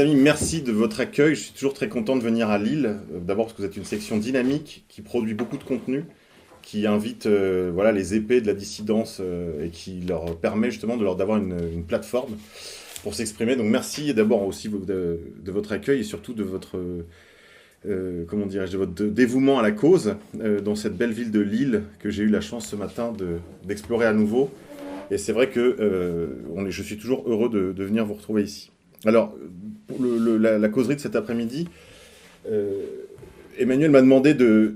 Chers amis, merci de votre accueil. Je suis toujours très content de venir à Lille. D'abord parce que vous êtes une section dynamique qui produit beaucoup de contenu, qui invite voilà, les épées de la dissidence et qui leur permet justement d'avoir une plateforme pour s'exprimer. Donc merci d'abord aussi de votre accueil et surtout de votre, comment dirais-je, de votre dévouement à la cause dans cette belle ville de Lille que j'ai eu la chance ce matin d'explorer à nouveau. Et c'est vrai que je suis toujours heureux de venir vous retrouver ici. Alors, pour la causerie de cet après-midi, Emmanuel m'a demandé de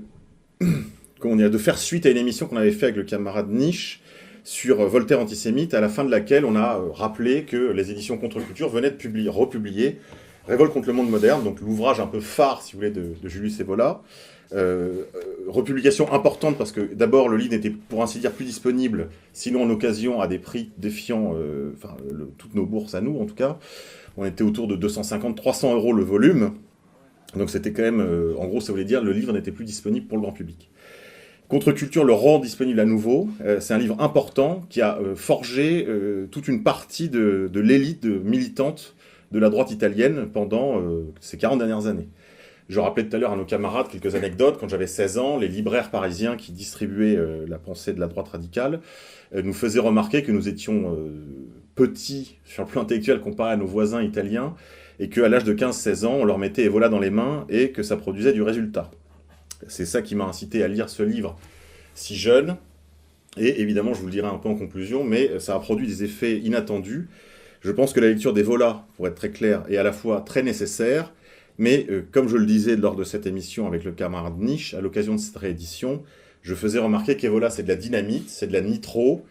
faire suite à une émission qu'on avait fait avec le camarade Niche sur Voltaire antisémite, à la fin de laquelle on a rappelé que les éditions Contre-Culture venaient de republier Révolte contre le monde moderne, donc l'ouvrage un peu phare, si vous voulez, de Julius Evola. Republication importante parce que d'abord le livre n'était pour ainsi dire plus disponible, sinon en occasion à des prix défiant toutes nos bourses à nous en tout cas. On était autour de 250-300 euros le volume, donc c'était quand même, en gros ça voulait dire le livre n'était plus disponible pour le grand public. Contre-Culture le rend disponible à nouveau, c'est un livre important qui a forgé toute une partie de l'élite militante de la droite italienne pendant ces 40 dernières années. Je rappelais tout à l'heure à nos camarades quelques anecdotes. Quand j'avais 16 ans, les libraires parisiens qui distribuaient la pensée de la droite radicale nous faisaient remarquer que nous étions petits sur le plan intellectuel comparé à nos voisins italiens et qu'à l'âge de 15-16 ans, on leur mettait Evola dans les mains et que ça produisait du résultat. C'est ça qui m'a incité à lire ce livre si jeune. Et évidemment, je vous le dirai un peu en conclusion, mais ça a produit des effets inattendus. Je pense que la lecture d'Evola, pour être très clair, est à la fois très nécessaire, mais comme je le disais lors de cette émission avec le camarade Niche, à l'occasion de cette réédition, je faisais remarquer qu'Evola c'est de la dynamite, c'est de la nitro,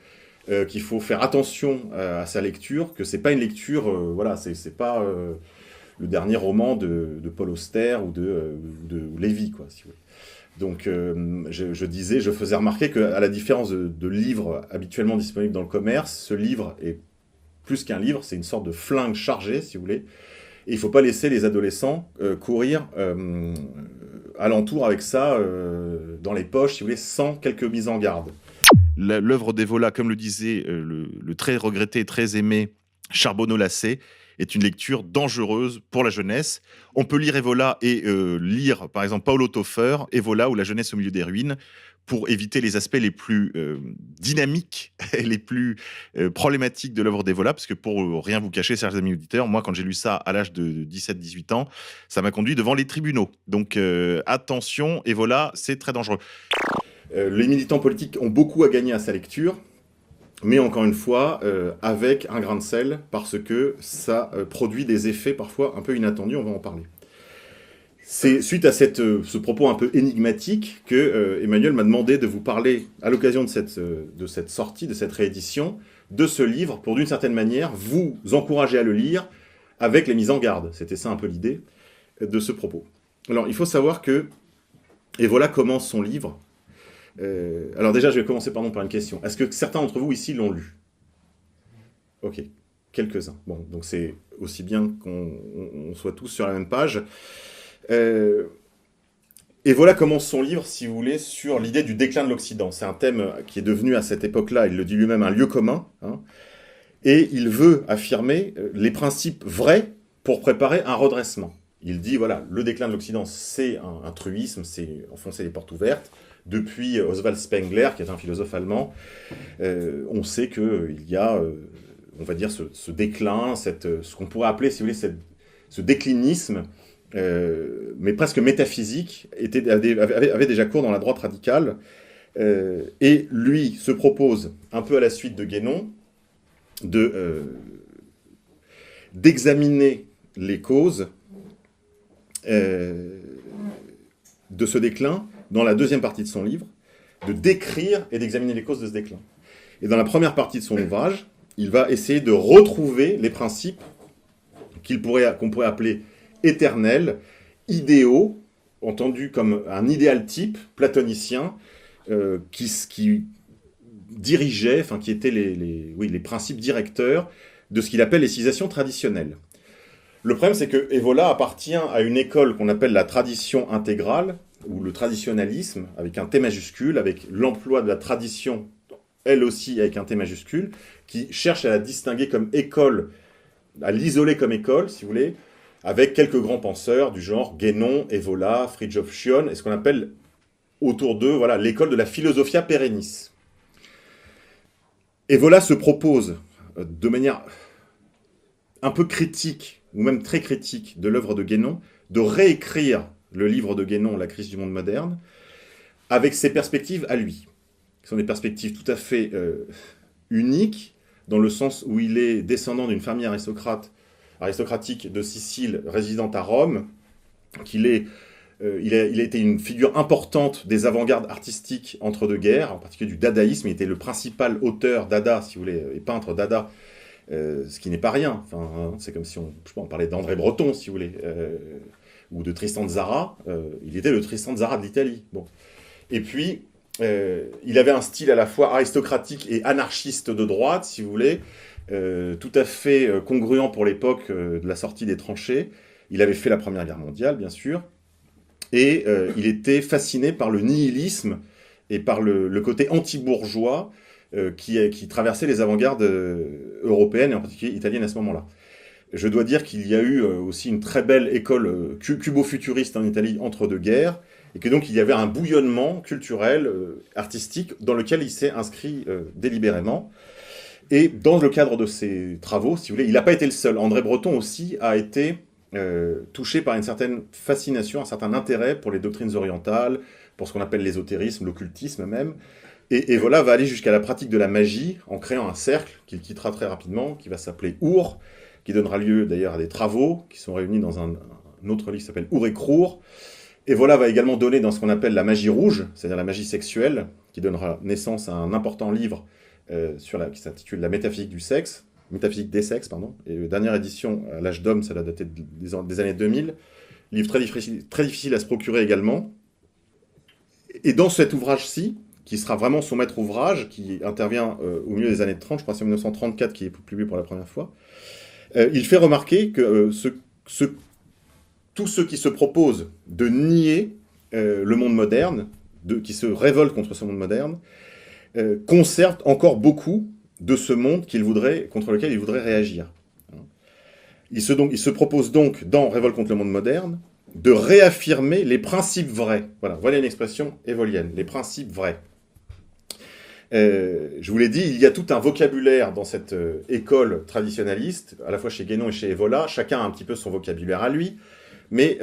qu'il faut faire attention à sa lecture, que c'est pas une lecture, voilà, c'est pas le dernier roman de Paul Auster ou de Lévy, quoi, si vous voulez. Donc je faisais remarquer qu'à la différence de livres habituellement disponibles dans le commerce, ce livre est plus qu'un livre, c'est une sorte de flingue chargée, si vous voulez. Et il ne faut pas laisser les adolescents courir alentour avec ça dans les poches, si vous voulez, sans quelques mises en garde. L'œuvre d'Evola, comme le disait le très regretté et très aimé Charbonneau-Lassay, est une lecture dangereuse pour la jeunesse. On peut lire Evola et lire, par exemple, Paulo Toffer, Evola ou La jeunesse au milieu des ruines, pour éviter les aspects les plus dynamiques et les plus problématiques de l'œuvre d'Evola, parce que pour rien vous cacher, chers amis auditeurs, moi, quand j'ai lu ça à l'âge de 17-18 ans, ça m'a conduit devant les tribunaux. Donc, attention, Evola, c'est très dangereux. Les militants politiques ont beaucoup à gagner à sa lecture, mais encore une fois, avec un grain de sel, parce que ça produit des effets parfois un peu inattendus, on va en parler. C'est suite à ce propos un peu énigmatique que Emmanuel m'a demandé de vous parler, à l'occasion de cette sortie, de cette réédition, de ce livre, pour d'une certaine manière vous encourager à le lire avec les mises en garde. C'était ça un peu l'idée de ce propos. Alors, il faut savoir que Evola commence son livre. Alors déjà, je vais commencer par une question. Est-ce que certains d'entre vous ici l'ont lu? Ok, quelques-uns. Bon, donc c'est aussi bien qu'on soit tous sur la même page. Evola commence son livre, si vous voulez, sur l'idée du déclin de l'Occident. C'est un thème qui est devenu à cette époque-là, il le dit lui-même, un lieu commun. Hein, et il veut affirmer les principes vrais pour préparer un redressement. Il dit, voilà, le déclin de l'Occident, c'est un truisme, c'est enfoncer les portes ouvertes. Depuis Oswald Spengler, qui est un philosophe allemand, on sait qu'il y a, on va dire, ce déclin, ce qu'on pourrait appeler, si vous voulez, ce déclinisme, mais presque métaphysique, avait déjà cours dans la droite radicale. Et lui se propose, un peu à la suite de Guénon, d'examiner les causes de ce déclin dans la deuxième partie de son livre, de décrire et d'examiner les causes de ce déclin. Et dans la première partie de son ouvrage, il va essayer de retrouver les principes qu'on pourrait appeler éternels, idéaux, entendus comme un idéal type platonicien, qui dirigeait, enfin qui étaient les principes directeurs de ce qu'il appelle les civilisations traditionnelles. Le problème, c'est que Evola appartient à une école qu'on appelle la tradition intégrale, ou le traditionnalisme, avec un T majuscule, avec l'emploi de la tradition, elle aussi avec un T majuscule, qui cherche à la distinguer comme école, à l'isoler comme école, si vous voulez, avec quelques grands penseurs du genre Guénon, Evola, Fridtjof Schion, et ce qu'on appelle autour d'eux, voilà, l'école de la philosophia perennis. Evola se propose de manière un peu critique, ou même très critique, de l'œuvre de Guénon, de réécrire le livre de Guénon, La crise du monde moderne, avec ses perspectives à lui. Ce sont des perspectives tout à fait uniques, dans le sens où il est descendant d'une famille aristocratique de Sicile, résidente à Rome, il a été une figure importante des avant-gardes artistiques entre deux guerres, en particulier du dadaïsme. Il était le principal auteur dada, si vous voulez, et peintre dada, ce qui n'est pas rien. Enfin, hein, c'est comme si on parlait d'André Breton, si vous voulez, ou de Tristan Tzara. Il était le Tristan Tzara de l'Italie. Bon. Et puis, il avait un style à la fois aristocratique et anarchiste de droite, si vous voulez, tout à fait congruent pour l'époque de la sortie des tranchées. Il avait fait la Première Guerre mondiale, bien sûr, et il était fasciné par le nihilisme et par le côté anti-bourgeois qui traversait les avant-gardes européennes, et en particulier italiennes à ce moment-là. Je dois dire qu'il y a eu aussi une très belle école cubo-futuriste en Italie entre deux guerres, et que donc il y avait un bouillonnement culturel, artistique, dans lequel il s'est inscrit délibérément. Et dans le cadre de ses travaux, si vous voulez, il n'a pas été le seul. André Breton aussi a été touché par une certaine fascination, un certain intérêt pour les doctrines orientales, pour ce qu'on appelle l'ésotérisme, l'occultisme même. Et voilà, va aller jusqu'à la pratique de la magie en créant un cercle qu'il quittera très rapidement, qui va s'appeler Our, qui donnera lieu d'ailleurs à des travaux qui sont réunis dans un autre livre qui s'appelle Our et Crour. Et voilà va également donner dans ce qu'on appelle la magie rouge, c'est-à-dire la magie sexuelle, qui donnera naissance à un important livre qui s'intitule La métaphysique du sexe, métaphysique des sexes, pardon, et dernière édition à l'âge d'homme, ça a daté des années 2000, livre très difficile à se procurer également. Et dans cet ouvrage-ci, qui sera vraiment son maître ouvrage, qui intervient au milieu des années 30, je crois que c'est en 1934 qui est publié pour la première fois, il fait remarquer que tous ceux qui se proposent de nier le monde moderne, qui se révoltent contre ce monde moderne, conservent encore beaucoup de ce monde contre lequel ils voudraient réagir. Il se propose donc, dans Révolte contre le monde moderne, de réaffirmer les principes vrais. Voilà une expression évolienne, les principes vrais. Je vous l'ai dit, il y a tout un vocabulaire dans cette école traditionnaliste, à la fois chez Guénon et chez Evola, chacun a un petit peu son vocabulaire à lui, mais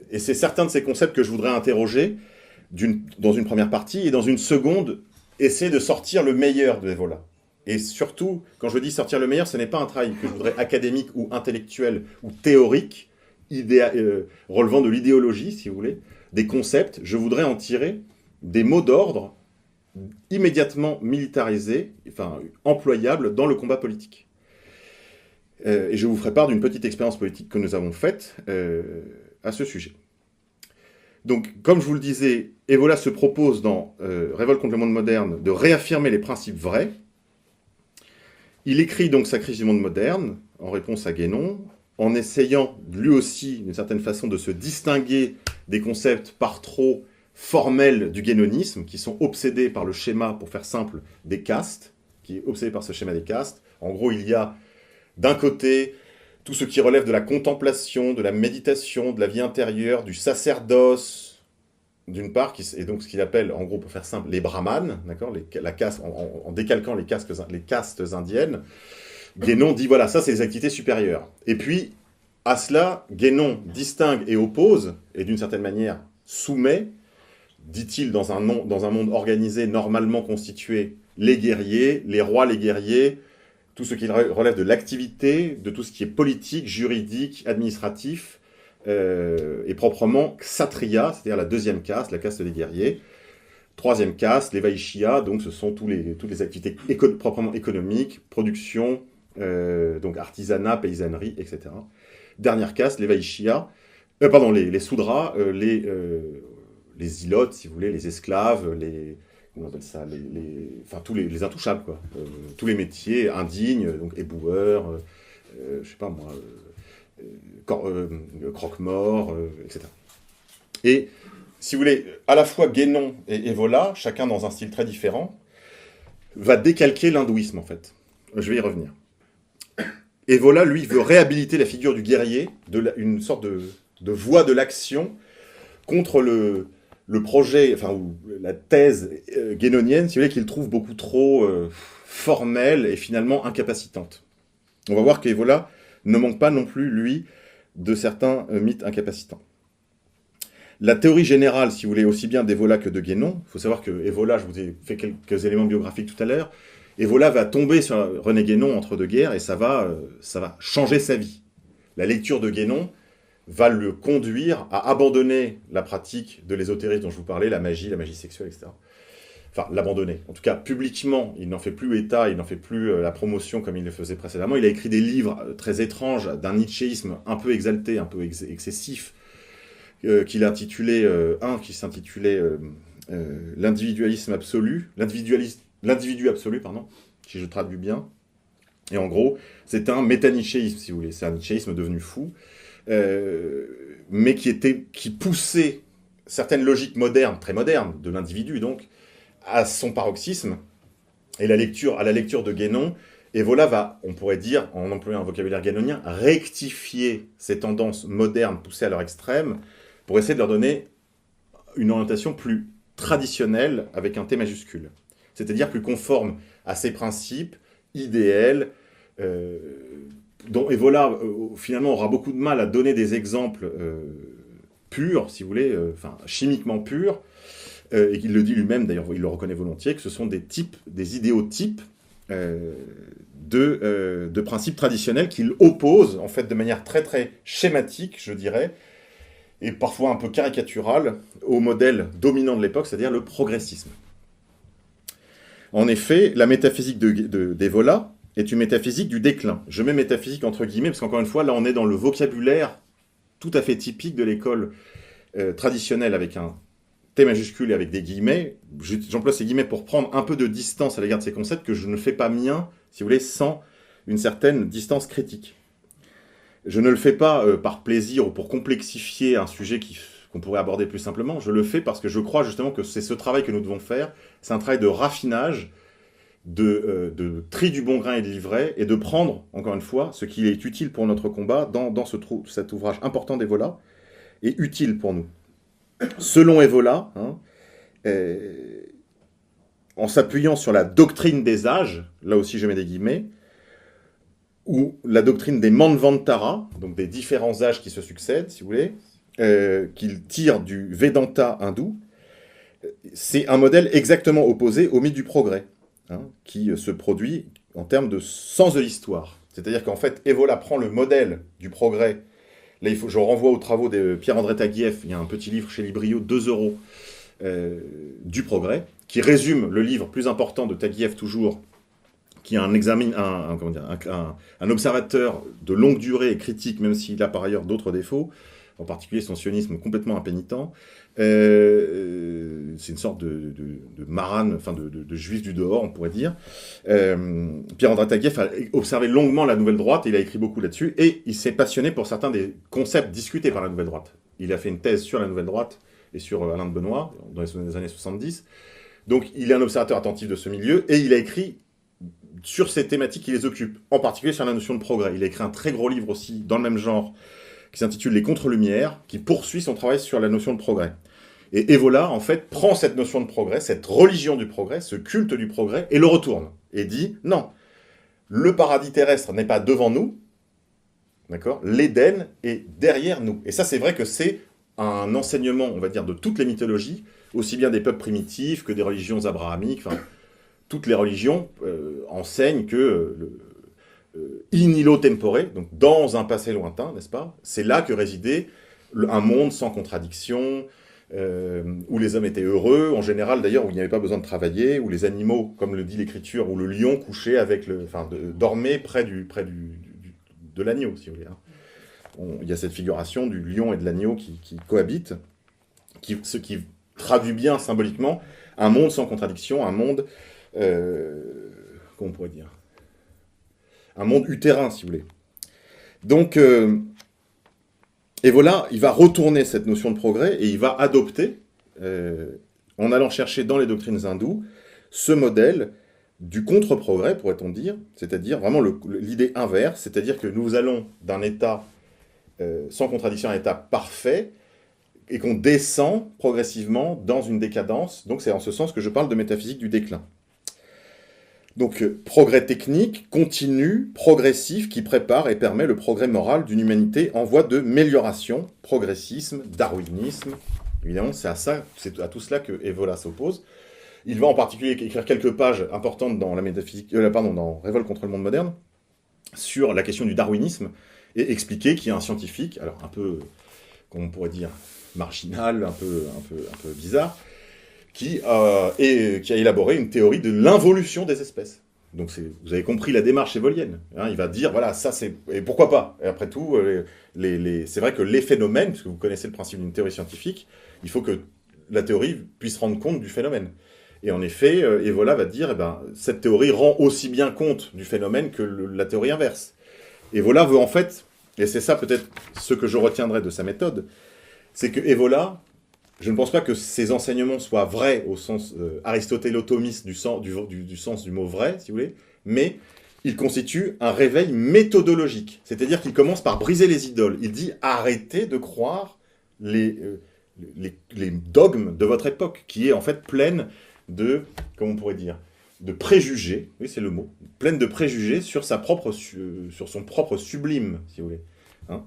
et c'est certains de ces concepts que je voudrais interroger dans une première partie, et dans une seconde, essayer de sortir le meilleur de Evola. Et surtout, quand je dis sortir le meilleur, ce n'est pas un travail que je voudrais académique ou intellectuel ou théorique, relevant de l'idéologie, si vous voulez, des concepts. Je voudrais en tirer des mots d'ordre immédiatement militarisés, enfin employables dans le combat politique. Et je vous ferai part d'une petite expérience politique que nous avons faite à ce sujet. Donc, comme je vous le disais, Evola se propose dans Révolte contre le monde moderne de réaffirmer les principes vrais. Il écrit donc sa crise du monde moderne en réponse à Guénon, en essayant lui aussi, d'une certaine façon, de se distinguer des concepts par trop formels du guénonisme, qui sont obsédés par le schéma, pour faire simple, des castes, qui est obsédé par ce schéma des castes. En gros, il y a d'un côté tout ce qui relève de la contemplation, de la méditation, de la vie intérieure, du sacerdoce, d'une part, et donc ce qu'il appelle, en gros, pour faire simple, les brahmanes, d'accord, la caste, en décalquant les castes indiennes. Guénon dit, voilà, ça c'est les activités supérieures. Et puis, à cela, Guénon distingue et oppose, et d'une certaine manière soumet, dit-il, dans un monde organisé, normalement constitué, les guerriers, les rois, les guerriers, tout ce qui relève de l'activité, de tout ce qui est politique, juridique, administratif, et proprement kshatriya, c'est-à-dire la deuxième caste, la caste des guerriers. Troisième caste, les vaishya, donc ce sont toutes les activités proprement économiques, production, donc artisanat, paysannerie, etc. Dernière caste, les vaishya, les soudras, les zilotes, si vous voulez, les esclaves, comment on appelle ça, tous les intouchables, quoi. Tous les métiers indignes, donc éboueurs, je sais pas moi, croque-mort, etc. Et, si vous voulez, à la fois Guénon et Evola, chacun dans un style très différent, va décalquer l'hindouisme, en fait. Je vais y revenir. Evola, lui, veut réhabiliter la figure du guerrier, une sorte de voie de l'action contre le projet, enfin, ou la thèse guénonienne, si vous voulez, qu'il trouve beaucoup trop formelle et finalement incapacitante. On va voir qu'Evola ne manque pas non plus, lui, de certains mythes incapacitants. La théorie générale, si vous voulez, aussi bien d'Evola que de Guénon, il faut savoir que Evola, je vous ai fait quelques éléments biographiques tout à l'heure, Evola va tomber sur René Guénon entre deux guerres et ça va changer sa vie. La lecture de Guénon va le conduire à abandonner la pratique de l'ésotérisme dont je vous parlais, la magie sexuelle, etc. Enfin, l'abandonner. En tout cas, publiquement, il n'en fait plus état, il n'en fait plus la promotion comme il le faisait précédemment. Il a écrit des livres très étranges, d'un nietzschéisme un peu exalté, un peu excessif, qu'il a intitulé, qui s'intitulait l'individualisme absolu, l'individu absolu, pardon, si je traduis bien. Et en gros, c'est un métanichéisme, si vous voulez. C'est un nichéisme devenu fou, mais qui poussait certaines logiques modernes, très modernes, de l'individu, donc, à son paroxysme. Et à la lecture de Guénon, Evola va, on pourrait dire, en employant un vocabulaire guénonien, rectifier ces tendances modernes poussées à leur extrême pour essayer de leur donner une orientation plus traditionnelle avec un T majuscule. C'est-à-dire plus conforme à ses principes idéels, dont Evola, finalement, aura beaucoup de mal à donner des exemples purs, si vous voulez, chimiquement purs, et qu'il le dit lui-même, d'ailleurs, il le reconnaît volontiers, que ce sont des idéotypes de principes traditionnels qu'il oppose, en fait, de manière très, très schématique, je dirais, et parfois un peu caricatural, au modèle dominant de l'époque, c'est-à-dire le progressisme. En effet, la métaphysique d'Evola est une métaphysique du déclin. Je mets métaphysique entre guillemets, parce qu'encore une fois, là, on est dans le vocabulaire tout à fait typique de l'école traditionnelle, avec un T majuscule et avec des guillemets. J'emploie ces guillemets pour prendre un peu de distance à l'égard de ces concepts que je ne fais pas mien, si vous voulez, sans une certaine distance critique. Je ne le fais pas par plaisir ou pour complexifier un sujet qu'on pourrait aborder plus simplement. Je le fais parce que je crois justement que c'est ce travail que nous devons faire. C'est un travail de raffinage, de tri du bon grain et de l'ivraie, et de prendre, encore une fois, ce qui est utile pour notre combat dans cet ouvrage important d'Evola, et utile pour nous. Selon Evola, en s'appuyant sur la doctrine des âges, là aussi je mets des guillemets, ou la doctrine des Manvantara, donc des différents âges qui se succèdent, si vous voulez, qu'il tire du Vedanta hindou, c'est un modèle exactement opposé au mythe du progrès, qui se produit en termes de sens de l'histoire. C'est-à-dire qu'en fait, Evola prend le modèle du progrès. Là, je renvoie aux travaux de Pierre-André Taguieff, il y a un petit livre chez Librio, 2 €, du progrès, qui résume le livre plus important de Taguieff toujours, qui est un observateur de longue durée et critique, même s'il a par ailleurs d'autres défauts, en particulier son sionisme complètement impénitent. C'est une sorte de marane, enfin de juif du dehors, on pourrait dire. Pierre-André Taguieff a observé longuement la Nouvelle Droite, il a écrit beaucoup là-dessus, et il s'est passionné pour certains des concepts discutés par la Nouvelle Droite. Il a fait une thèse sur la Nouvelle Droite et sur Alain de Benoît, dans les années 70. Donc il est un observateur attentif de ce milieu, et il a écrit sur ces thématiques qui les occupent, en particulier sur la notion de progrès. Il a écrit un très gros livre aussi, dans le même genre, qui s'intitule Les Contre-Lumières, qui poursuit son travail sur la notion de progrès. Et Evola, en fait, prend cette notion de progrès, cette religion du progrès, ce culte du progrès, et le retourne. Et dit, non, le paradis terrestre n'est pas devant nous, d'accord ? L'Éden est derrière nous. Et ça, c'est vrai que c'est un enseignement, on va dire, de toutes les mythologies, aussi bien des peuples primitifs que des religions abrahamiques, enfin, toutes les religions enseignent que in illo tempore, donc dans un passé lointain, n'est-ce pas ? C'est là que résidait un monde sans contradiction, où les hommes étaient heureux, en général d'ailleurs, où il n'y avait pas besoin de travailler, où les animaux, comme le dit l'Écriture, où le lion couchait dormait près de l'agneau, si vous voulez. Il y a cette figuration du lion et de l'agneau qui cohabitent, ce qui traduit bien symboliquement un monde sans contradiction, un monde, comment on pourrait dire, un monde utérin, si vous voulez. Donc, et voilà, il va retourner cette notion de progrès et il va adopter, en allant chercher dans les doctrines hindoues, ce modèle du contre-progrès, pourrait-on dire, c'est-à-dire vraiment l'idée inverse, c'est-à-dire que nous allons d'un état sans contradiction à un état parfait, et qu'on descend progressivement dans une décadence. Donc c'est en ce sens que je parle de métaphysique du déclin. Donc progrès technique, continu, progressif, qui prépare et permet le progrès moral d'une humanité en voie de mélioration, progressisme, darwinisme. Évidemment, c'est à tout cela que Evola s'oppose. Il va en particulier écrire quelques pages importantes dans la métaphysique, dans Révolte contre le monde moderne, sur la question du darwinisme, et expliquer qu'il y a un scientifique, alors un peu, comment on pourrait dire, marginal, un peu bizarre, qui a élaboré une théorie de l'involution des espèces. Donc vous avez compris la démarche évolienne. Hein, il va dire, voilà, ça c'est... Et pourquoi pas? Et après tout, c'est vrai que les phénomènes, parce que vous connaissez le principe d'une théorie scientifique, il faut que la théorie puisse rendre compte du phénomène. Et en effet, Evola va dire, cette théorie rend aussi bien compte du phénomène que la théorie inverse. Evola veut en fait, et c'est ça peut-être ce que je retiendrai de sa méthode, c'est que Evola, je ne pense pas que ses enseignements soient vrais au sens aristotélotomiste du sens du mot vrai, si vous voulez, mais il constitue un réveil méthodologique. C'est-à-dire qu'il commence par briser les idoles. Il dit arrêtez de croire les dogmes de votre époque, qui est en fait pleine de, comment on pourrait dire, de préjugés, oui c'est le mot, pleine de préjugés sur son propre sublime, si vous voulez. Hein.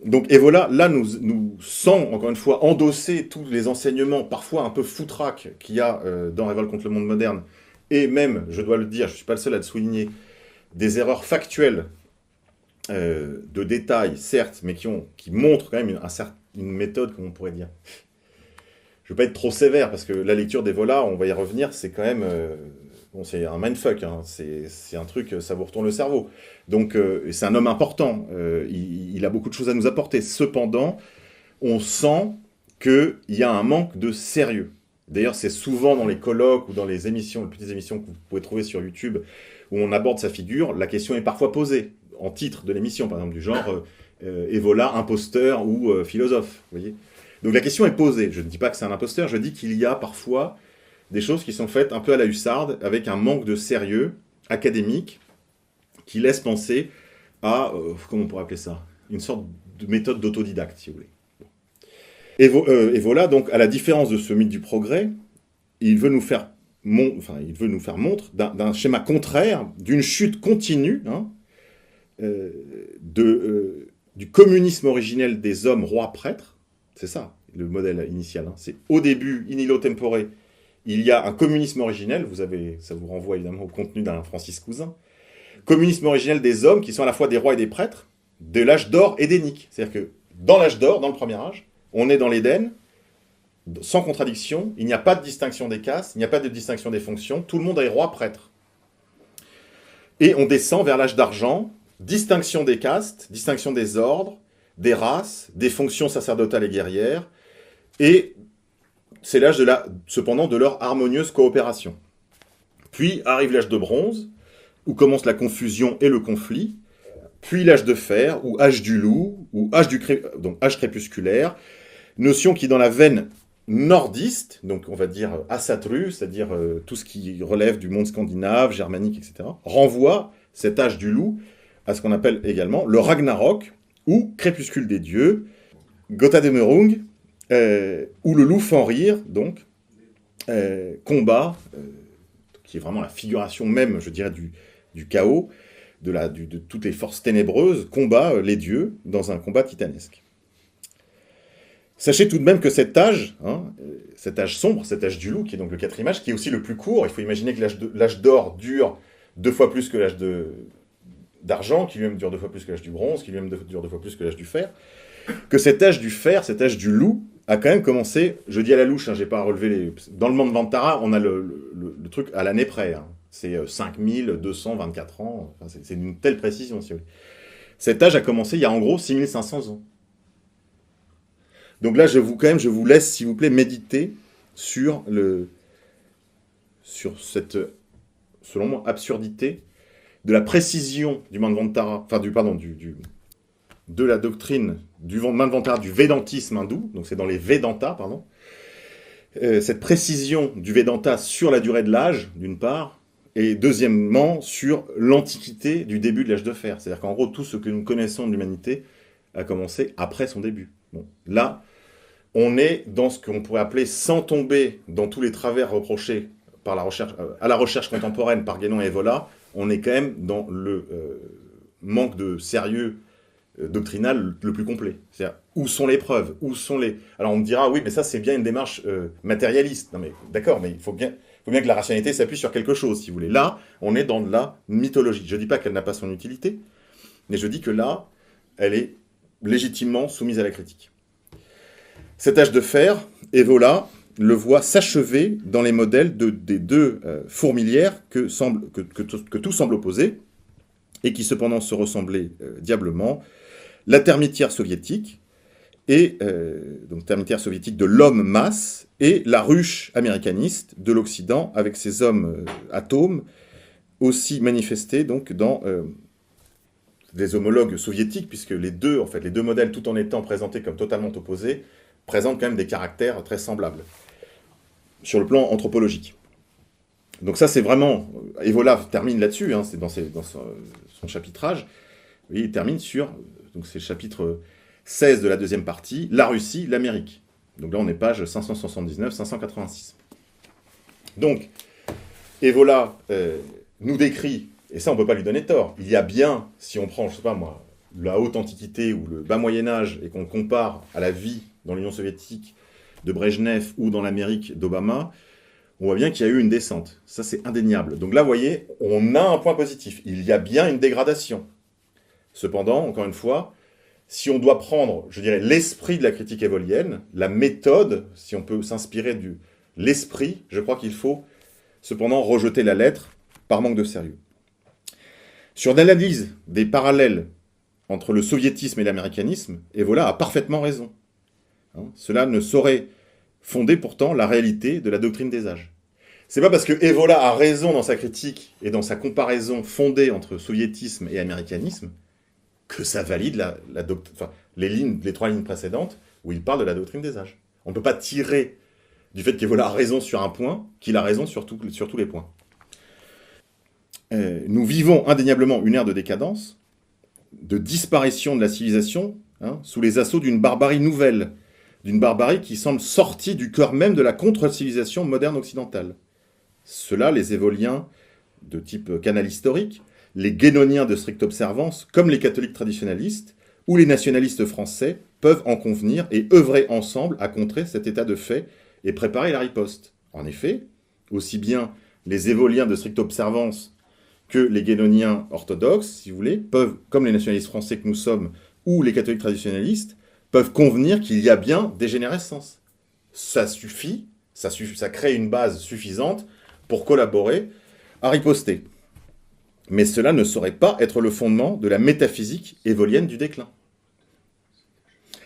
Donc Evola, là, nous sent, encore une fois, endosser tous les enseignements, parfois un peu foutraques, qu'il y a dans Révolte contre le monde moderne, et même, je dois le dire, je ne suis pas le seul à le souligner, des erreurs factuelles de détails, certes, mais qui montrent quand même une méthode, comment on pourrait dire. Je ne veux pas être trop sévère, parce que la lecture d'Evola, on va y revenir, c'est quand même... c'est un mindfuck, hein. C'est un truc, ça vous retourne le cerveau. Donc, c'est un homme important, il a beaucoup de choses à nous apporter. Cependant, on sent qu'il y a un manque de sérieux. D'ailleurs, c'est souvent dans les colloques ou dans les petites émissions que vous pouvez trouver sur YouTube, où on aborde sa figure, la question est parfois posée, en titre de l'émission, par exemple, du genre Evola, imposteur ou philosophe, vous voyez. Donc la question est posée. Je ne dis pas que c'est un imposteur, je dis qu'il y a parfois des choses qui sont faites un peu à la hussarde, avec un manque de sérieux académique, qui laisse penser à, comment on pourrait appeler ça, une sorte de méthode d'autodidacte, si vous voulez. Et voilà, donc, à la différence de ce mythe du progrès, il veut nous faire montre d'un schéma contraire, d'une chute continue, hein, du communisme originel des hommes rois prêtres. C'est ça, le modèle initial. Hein. C'est au début, in illo tempore, il y a un communisme originel, ça vous renvoie évidemment au contenu d'un Francis Cousin, communisme originel des hommes qui sont à la fois des rois et des prêtres, de l'âge d'or édénique. C'est-à-dire que dans l'âge d'or, dans le premier âge, on est dans l'Éden, sans contradiction, il n'y a pas de distinction des castes, il n'y a pas de distinction des fonctions, tout le monde est roi prêtre. Et on descend vers l'âge d'argent, distinction des castes, distinction des ordres, des races, des fonctions sacerdotales et guerrières, et c'est l'âge cependant de leur harmonieuse coopération. Puis arrive l'âge de bronze, où commence la confusion et le conflit, puis l'âge de fer, ou âge du loup, ou donc âge crépusculaire, notion qui dans la veine nordiste, donc on va dire Asatru, c'est-à-dire tout ce qui relève du monde scandinave, germanique, etc., renvoie cet âge du loup à ce qu'on appelle également le Ragnarok, ou crépuscule des dieux, Götterdämmerung, où le loup Fenrir, donc, combat, qui est vraiment la figuration même, je dirais, du chaos, de toutes les forces ténébreuses, combat les dieux dans un combat titanesque. Sachez tout de même que cet âge sombre, cet âge du loup, qui est donc le quatrième âge, qui est aussi le plus court, il faut imaginer que l'âge d'or dure 2 fois plus que l'âge d'argent, qui lui-même dure 2 fois plus que l'âge du bronze, qui lui-même dure 2 fois plus que l'âge du fer, que cet âge du fer, cet âge du loup, a quand même commencé, je dis à la louche, hein, j'ai pas relevé dans le monde Vantara, on a le truc à l'année près, hein. C'est 5224 ans, enfin, c'est d'une telle précision, si vous voulez. Cet âge a commencé il y a en gros 6500 ans. Donc là, je vous laisse, s'il vous plaît, méditer sur cette, selon moi, absurdité de la précision du Manvantara, enfin de la doctrine du Manvantara, du Védantisme hindou, donc c'est dans les Vedanta, pardon. cette précision du Vedanta sur la durée de l'âge, d'une part, et deuxièmement, sur l'antiquité du début de l'âge de fer. C'est-à-dire qu'en gros, tout ce que nous connaissons de l'humanité a commencé après son début. Bon, là, on est dans ce qu'on pourrait appeler, sans tomber dans tous les travers reprochés par la recherche, à la recherche contemporaine par Guénon et Evola, on est quand même dans le manque de sérieux doctrinal le plus complet. C'est-à-dire, où sont les preuves? Où sont les... Alors on me dira, oui, mais ça c'est bien une démarche matérialiste. Non mais d'accord, mais il faut bien que la rationalité s'appuie sur quelque chose, si vous voulez. Là, on est dans de la mythologie. Je ne dis pas qu'elle n'a pas son utilité, mais je dis que là, elle est légitimement soumise à la critique. Cet âge de fer, Evola le voit s'achever dans les modèles des deux fourmilières que tout semble opposer, et qui cependant se ressemblaient diablement. La termitière soviétique, donc termitière soviétique de l'homme-masse, et la ruche américaniste de l'Occident, avec ses hommes atomes, aussi manifestés donc dans des homologues soviétiques, puisque les deux modèles, tout en étant présentés comme totalement opposés, présentent quand même des caractères très semblables, sur le plan anthropologique. Donc ça, c'est vraiment... Evola termine là-dessus, hein, c'est dans son chapitrage. Et il termine sur... Donc c'est le chapitre 16 de la deuxième partie, la Russie, l'Amérique. Donc là, on est page 579-586. Donc, Evola nous décrit, et ça, on ne peut pas lui donner tort, il y a bien, si on prend, je ne sais pas moi, la haute antiquité ou le bas Moyen-Âge, et qu'on compare à la vie dans l'Union soviétique de Brejnev ou dans l'Amérique d'Obama, on voit bien qu'il y a eu une descente. Ça, c'est indéniable. Donc là, vous voyez, on a un point positif. Il y a bien une dégradation. Cependant, encore une fois, si on doit prendre, je dirais, l'esprit de la critique évolienne, la méthode, si on peut s'inspirer de l'esprit, je crois qu'il faut cependant rejeter la lettre par manque de sérieux. Sur l'analyse des parallèles entre le soviétisme et l'américanisme, Evola a parfaitement raison. Cela ne saurait fonder pourtant la réalité de la doctrine des âges. C'est pas parce que Evola a raison dans sa critique et dans sa comparaison fondée entre soviétisme et américanisme que ça valide les 3 lignes précédentes où il parle de la doctrine des âges. On ne peut pas tirer du fait qu'Evola a raison sur un point qu'il a raison sur tous les points. Nous vivons indéniablement une ère de décadence, de disparition de la civilisation, sous les assauts d'une barbarie nouvelle, d'une barbarie qui semble sortie du cœur même de la contre-civilisation moderne occidentale. Cela, les évoliens de type canal historique, les guénoniens de stricte observance, comme les catholiques traditionnalistes, ou les nationalistes français, peuvent en convenir et œuvrer ensemble à contrer cet état de fait et préparer la riposte. En effet, aussi bien les évoliens de stricte observance que les guénoniens orthodoxes, si vous voulez, peuvent, comme les nationalistes français que nous sommes, ou les catholiques traditionnalistes, peuvent convenir qu'il y a bien dégénérescence. Ça suffit, ça crée une base suffisante pour collaborer à riposter. Mais cela ne saurait pas être le fondement de la métaphysique évolienne du déclin.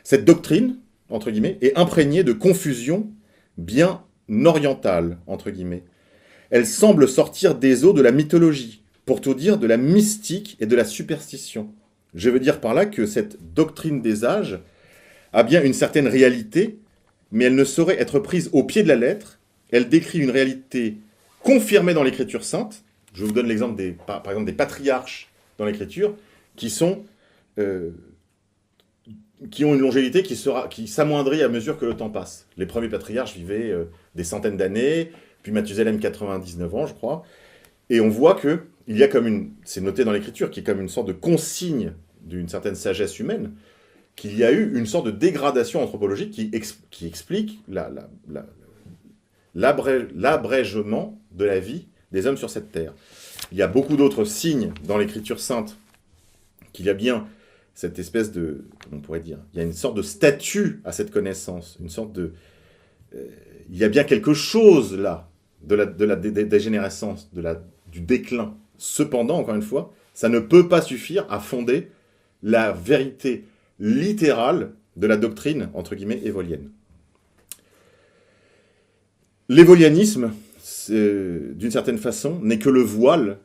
Cette doctrine, entre guillemets, est imprégnée de confusion bien orientale, entre guillemets. Elle semble sortir des eaux de la mythologie, pour tout dire de la mystique et de la superstition. Je veux dire par là que cette doctrine des âges a bien une certaine réalité, mais elle ne saurait être prise au pied de la lettre. Elle décrit une réalité confirmée dans l'Écriture sainte. Je vous donne l'exemple par exemple des patriarches dans l'Écriture, qui ont une longévité qui s'amoindrit à mesure que le temps passe. Les premiers patriarches vivaient des centaines d'années, puis Mathusalem 99 ans, je crois. Et on voit qu'il y a c'est noté dans l'Écriture, qui est comme une sorte de consigne d'une certaine sagesse humaine, qu'il y a eu une sorte de dégradation anthropologique qui explique l'abrégement de la vie des hommes sur cette terre. Il y a beaucoup d'autres signes dans l'Écriture sainte qu'il y a bien cette espèce de... Comment on pourrait dire? Il y a une sorte de statut à cette connaissance, une sorte de... il y a bien quelque chose là, de la dégénérescence, du déclin. Cependant, encore une fois, ça ne peut pas suffire à fonder la vérité littérale de la doctrine, entre guillemets, évolienne. L'évolianisme, d'une certaine façon, n'est que le voile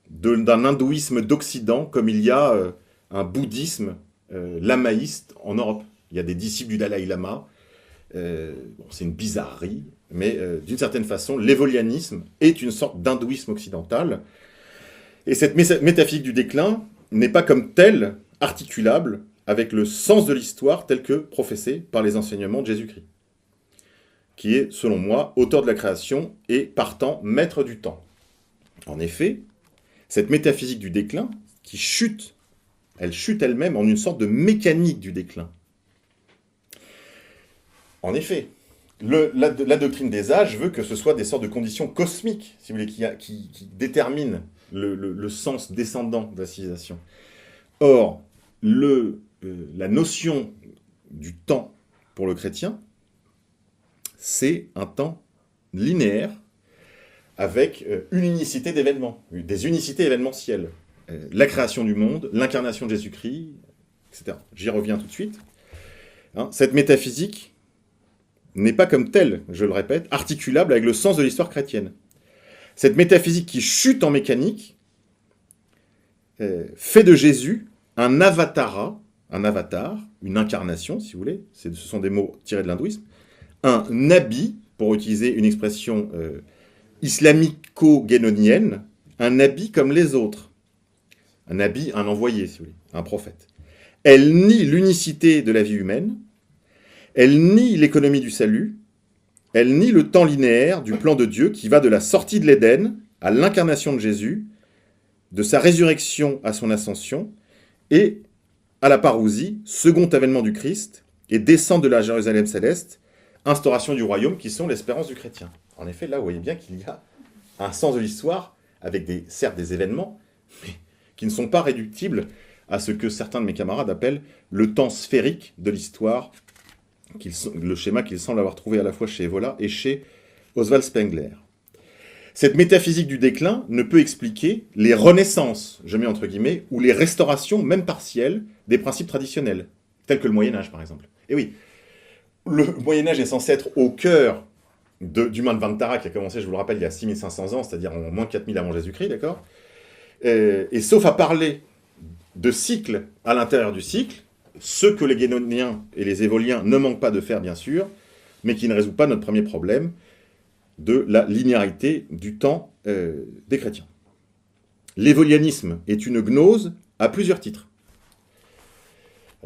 d'un hindouisme d'Occident, comme il y a un bouddhisme lamaïste en Europe. Il y a des disciples du Dalai Lama. C'est une bizarrerie. mais d'une certaine façon, l'évolianisme est une sorte d'hindouisme occidental. Et cette métaphysique du déclin n'est pas comme telle articulable avec le sens de l'histoire tel que professé par les enseignements de Jésus-Christ, qui est, selon moi, auteur de la création et, partant, maître du temps. En effet, cette métaphysique du déclin, qui chute, elle chute elle-même en une sorte de mécanique du déclin. En effet, la doctrine des âges veut que ce soit des sortes de conditions cosmiques, si vous voulez, qui déterminent le sens descendant de la civilisation. Or, la notion du temps pour le chrétien, c'est un temps linéaire avec une unicité d'événements, des unicités événementielles. La création du monde, l'incarnation de Jésus-Christ, etc. J'y reviens tout de suite. Cette métaphysique n'est pas comme telle, je le répète, articulable avec le sens de l'histoire chrétienne. Cette métaphysique qui chute en mécanique fait de Jésus un avatar, une incarnation, si vous voulez, ce sont des mots tirés de l'hindouisme, un nabi, pour utiliser une expression islamico-guénonienne, un nabi comme les autres. Un nabi, un envoyé, si vous voulez, un prophète. Elle nie l'unicité de la vie humaine, elle nie l'économie du salut, elle nie le temps linéaire du plan de Dieu qui va de la sortie de l'Éden à l'incarnation de Jésus, de sa résurrection à son ascension, et à la parousie, second avènement du Christ, et descente de la Jérusalem céleste, instauration du royaume qui sont l'espérance du chrétien. En effet, là, vous voyez bien qu'il y a un sens de l'histoire, avec certes des événements, mais qui ne sont pas réductibles à ce que certains de mes camarades appellent le temps sphérique de l'histoire, le schéma qu'ils semblent avoir trouvé à la fois chez Evola et chez Oswald Spengler. Cette métaphysique du déclin ne peut expliquer les renaissances, je mets entre guillemets, ou les restaurations, même partielles, des principes traditionnels, tels que le Moyen-Âge par exemple. Et oui, le Moyen-Âge est censé être au cœur du Manvantara qui a commencé, je vous le rappelle, il y a 6500 ans, c'est-à-dire en moins 4000 avant Jésus-Christ, d'accord ? Et sauf à parler de cycles à l'intérieur du cycle, ce que les guénoniens et les évoliens ne manquent pas de faire, bien sûr, mais qui ne résout pas notre premier problème de la linéarité du temps des chrétiens. L'évolianisme est une gnose à plusieurs titres.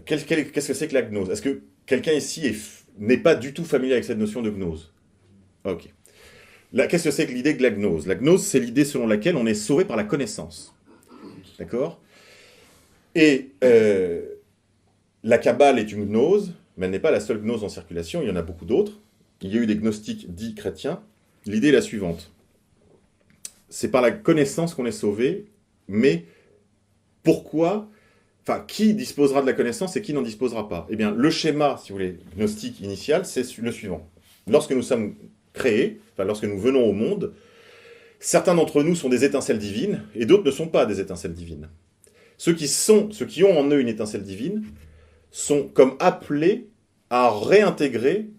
Qu'est-ce que c'est que la gnose ? Est-ce que quelqu'un ici n'est pas du tout familier avec cette notion de gnose ? Ok. Qu'est-ce que c'est que l'idée de la gnose ? La gnose, c'est l'idée selon laquelle on est sauvé par la connaissance. D'accord ? Et la Kabbale est une gnose, mais elle n'est pas la seule gnose en circulation, il y en a beaucoup d'autres. Il y a eu des gnostiques dits chrétiens. L'idée est la suivante. C'est par la connaissance qu'on est sauvé, mais pourquoi ? Enfin, qui disposera de la connaissance et qui n'en disposera pas ? Eh bien, le schéma, si vous voulez, gnostique initial, c'est le suivant. Lorsque nous sommes créés, enfin, lorsque nous venons au monde, certains d'entre nous sont des étincelles divines, et d'autres ne sont pas des étincelles divines. Ceux qui ont en eux une étincelle divine sont comme appelés à réintégrer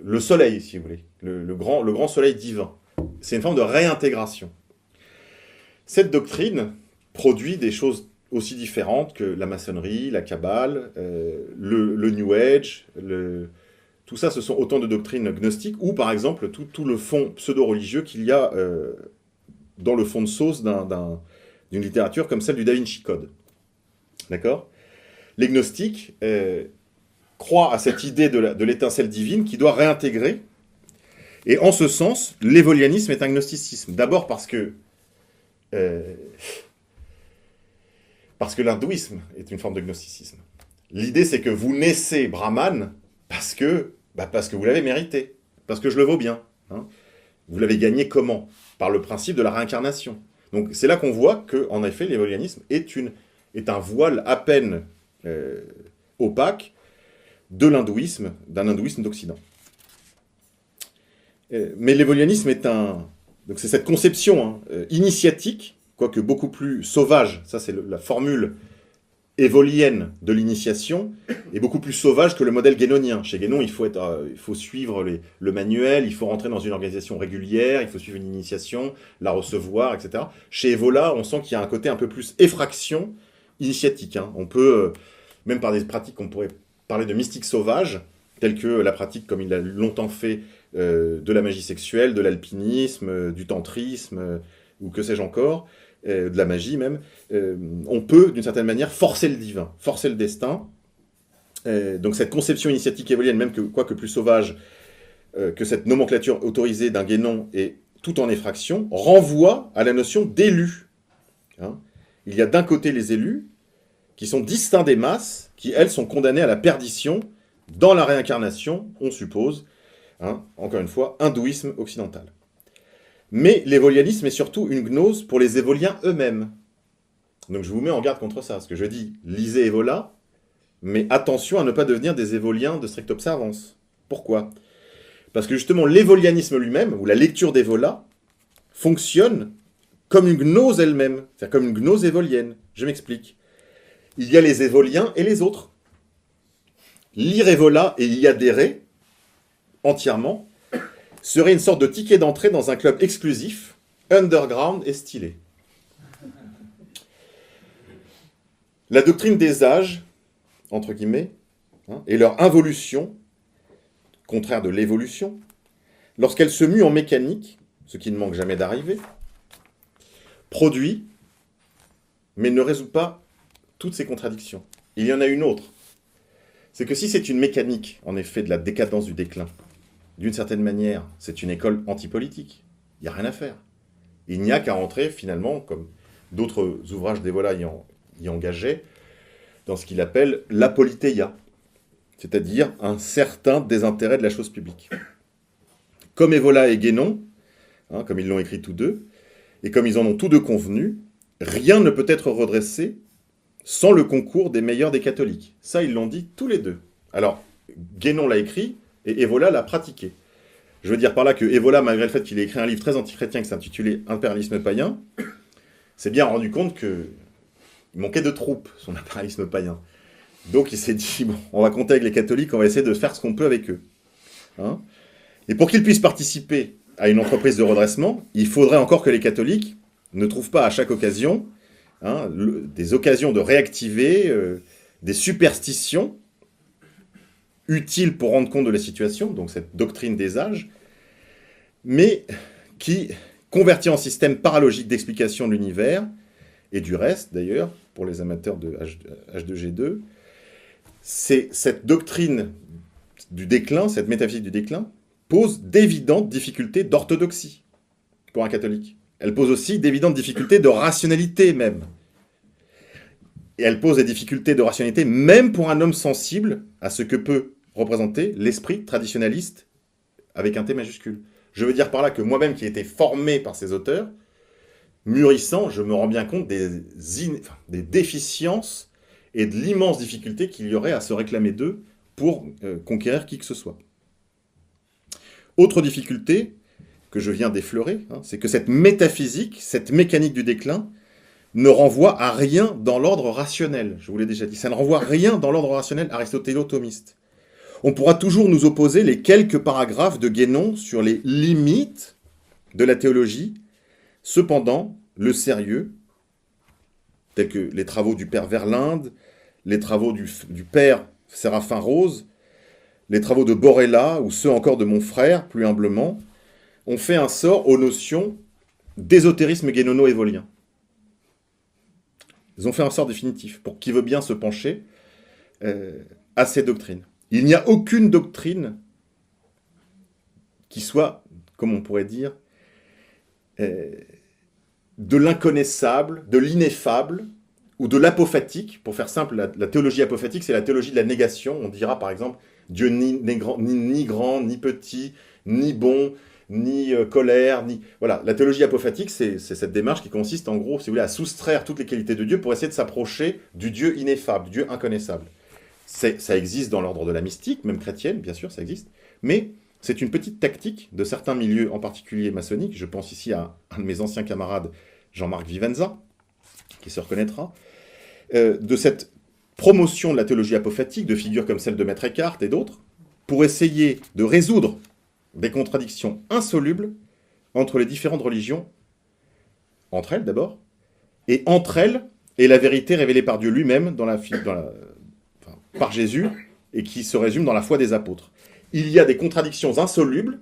le soleil, si vous voulez, le grand soleil divin. C'est une forme de réintégration. Cette doctrine produit des choses aussi différentes que la maçonnerie, la Kabbale, le New Age, tout ça, ce sont autant de doctrines gnostiques, ou par exemple tout le fond pseudo-religieux qu'il y a dans le fond de sauce d'une littérature comme celle du Da Vinci Code. D'accord ? Les gnostiques croient à cette idée de l'étincelle divine qui doit réintégrer, et en ce sens, l'évolianisme est un gnosticisme. D'abord parce que l'hindouisme est une forme de gnosticisme. L'idée, c'est que vous naissez brahmane parce que vous l'avez mérité, parce que je le vaux bien. Hein. Vous l'avez gagné comment ? Par le principe de la réincarnation. Donc c'est là qu'on voit que, en effet, l'évolianisme est un voile à peine opaque d'un hindouisme d'Occident. Mais l'évolianisme donc c'est cette conception initiatique, quoique beaucoup plus sauvage, ça c'est la formule évolienne de l'initiation, est beaucoup plus sauvage que le modèle guénonien. Chez Guénon, il faut suivre le manuel, il faut rentrer dans une organisation régulière, il faut suivre une initiation, la recevoir, etc. Chez Evola, on sent qu'il y a un côté un peu plus effraction initiatique. Hein. On peut, même par des pratiques qu'on pourrait parler de mystique sauvage, telles que la pratique, comme il a longtemps fait, de la magie sexuelle, de l'alpinisme, du tantrisme, ou que sais-je encore, de la magie même, on peut, d'une certaine manière, forcer le divin, forcer le destin. Donc cette conception initiatique éolienne, même que, quoique plus sauvage que cette nomenclature autorisée d'un Guénon et tout en effraction, renvoie à la notion d'élu. Hein, il y a d'un côté les élus, qui sont distincts des masses, qui, elles, sont condamnées à la perdition dans la réincarnation, on suppose, hein, encore une fois, hindouisme occidental. Mais l'évolianisme est surtout une gnose pour les évoliens eux-mêmes. Donc je vous mets en garde contre ça, parce que je dis, lisez Evola, mais attention à ne pas devenir des évoliens de stricte observance. Pourquoi ? Parce que justement, l'évolianisme lui-même, ou la lecture d'Evola, fonctionne comme une gnose elle-même, c'est-à-dire comme une gnose évolienne. Je m'explique. Il y a les évoliens et les autres. Lire Evola et y adhérer, entièrement, serait une sorte de ticket d'entrée dans un club exclusif, underground et stylé. La doctrine des âges, entre guillemets, hein, et leur involution, contraire de l'évolution, lorsqu'elle se mue en mécanique, ce qui ne manque jamais d'arriver, produit, mais ne résout pas toutes ces contradictions. Il y en a une autre. C'est que si c'est une mécanique, en effet, de la décadence du déclin, d'une certaine manière, c'est une école antipolitique. Il n'y a rien à faire. Il n'y a qu'à entrer, finalement, comme d'autres ouvrages d'Evola y engageaient, dans ce qu'il appelle l'apoliteia, c'est-à-dire un certain désintérêt de la chose publique. Comme Evola et Guénon, hein, comme ils l'ont écrit tous deux, et comme ils en ont tous deux convenu, rien ne peut être redressé sans le concours des meilleurs des catholiques. Ça, ils l'ont dit tous les deux. Alors, Guénon l'a écrit, et Evola l'a pratiqué. Je veux dire par là que Evola, malgré le fait qu'il ait écrit un livre très antichrétien qui s'intitulait « Impérialisme païen », s'est bien rendu compte qu'il manquait de troupes, son impérialisme païen. Donc il s'est dit, bon, on va compter avec les catholiques, on va essayer de faire ce qu'on peut avec eux. Hein, et pour qu'ils puissent participer à une entreprise de redressement, il faudrait encore que les catholiques ne trouvent pas à chaque occasion hein, des occasions de réactiver des superstitions utiles pour rendre compte de la situation, donc cette doctrine des âges, mais qui, convertie en système paralogique d'explication de l'univers, et du reste d'ailleurs, pour les amateurs de H2G2, c'est cette doctrine du déclin, cette métaphysique du déclin, pose d'évidentes difficultés d'orthodoxie pour un catholique. Elle pose aussi d'évidentes difficultés de rationalité même. Et elle pose des difficultés de rationalité même pour un homme sensible à ce que peut représenter l'esprit traditionnaliste avec un T majuscule. Je veux dire par là que moi-même qui ai été formé par ces auteurs, mûrissant, je me rends bien compte des déficiences et de l'immense difficulté qu'il y aurait à se réclamer d'eux pour conquérir qui que ce soit. Autre difficulté que je viens d'effleurer, hein, c'est que cette métaphysique, cette mécanique du déclin, ne renvoie à rien dans l'ordre rationnel. Je vous l'ai déjà dit, ça ne renvoie à rien dans l'ordre rationnel aristotélo-thomiste. On pourra toujours nous opposer les quelques paragraphes de Guénon sur les limites de la théologie. Cependant, le sérieux, tels que les travaux du père Verlinde, les travaux du père Séraphin Rose, les travaux de Borella, ou ceux encore de mon frère, plus humblement, ont fait un sort aux notions d'ésotérisme guénono-évolien. Ils ont fait un sort définitif pour qui veut bien se pencher à ces doctrines. Il n'y a aucune doctrine qui soit, comme on pourrait dire, de l'inconnaissable, de l'ineffable, ou de l'apophatique. Pour faire simple, la théologie apophatique, c'est la théologie de la négation. On dira par exemple, Dieu ni grand, ni petit, ni bon, ni colère, ni... Voilà, la théologie apophatique, c'est cette démarche qui consiste en gros, si vous voulez, à soustraire toutes les qualités de Dieu pour essayer de s'approcher du Dieu ineffable, du Dieu inconnaissable. Ça existe dans l'ordre de la mystique, même chrétienne, bien sûr, ça existe, mais c'est une petite tactique de certains milieux, en particulier maçonniques. Je pense ici à un de mes anciens camarades, Jean-Marc Vivenza, qui se reconnaîtra, de cette promotion de la théologie apophatique, de figures comme celle de Maître Eckhart et d'autres, pour essayer de résoudre des contradictions insolubles entre les différentes religions, entre elles d'abord, et entre elles et la vérité révélée par Dieu lui-même par Jésus, et qui se résume dans la foi des apôtres. Il y a des contradictions insolubles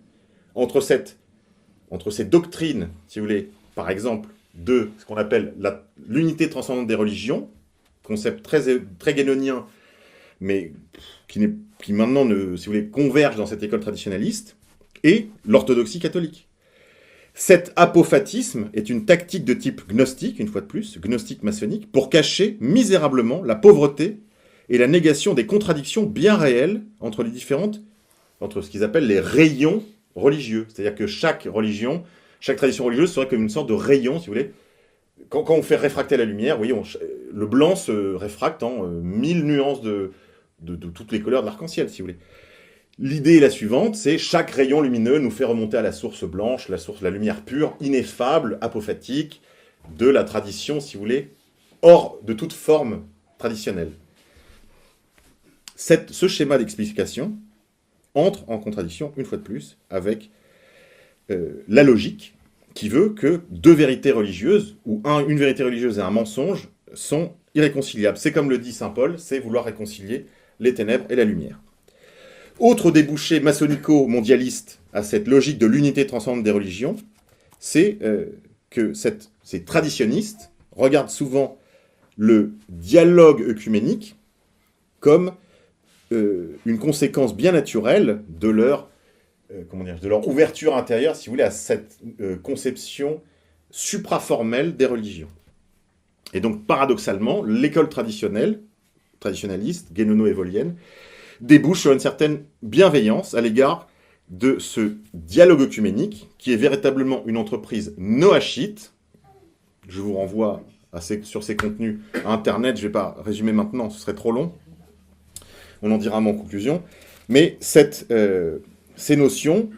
entre ces doctrines, si vous voulez, par exemple, de ce qu'on appelle l'unité transcendante des religions, concept très guénonien, mais qui maintenant, si vous voulez, converge dans cette école traditionnaliste, et l'orthodoxie catholique. Cet apophatisme est une tactique de type gnostique, une fois de plus, gnostique maçonnique, pour cacher misérablement la pauvreté et la négation des contradictions bien réelles entre ce qu'ils appellent les rayons religieux. C'est-à-dire que chaque religion, chaque tradition religieuse serait comme une sorte de rayon, si vous voulez. Quand on fait réfracter la lumière, vous voyez, le blanc se réfracte en 1000 nuances de toutes les couleurs de l'arc-en-ciel, si vous voulez. L'idée est la suivante, c'est chaque rayon lumineux nous fait remonter à la source blanche, la lumière pure, ineffable, apophatique, de la tradition, si vous voulez, hors de toute forme traditionnelle. Ce schéma d'explication entre en contradiction, une fois de plus, avec la logique qui veut que deux vérités religieuses, ou une vérité religieuse et un mensonge, sont irréconciliables. C'est comme le dit saint Paul, c'est vouloir réconcilier les ténèbres et la lumière. Autre débouché maçonnico-mondialiste à cette logique de l'unité transcendante des religions, c'est que ces traditionnistes regardent souvent le dialogue œcuménique comme une conséquence bien naturelle de leur ouverture intérieure, si vous voulez, à cette conception supraformelle des religions. Et donc, paradoxalement, l'école traditionnaliste, guénono-évolienne, débouche sur une certaine bienveillance à l'égard de ce dialogue œcuménique, qui est véritablement une entreprise noachite. Je vous renvoie sur ces contenus à Internet, je ne vais pas résumer maintenant, ce serait trop long. On en dira un mot en conclusion. Mais ces notions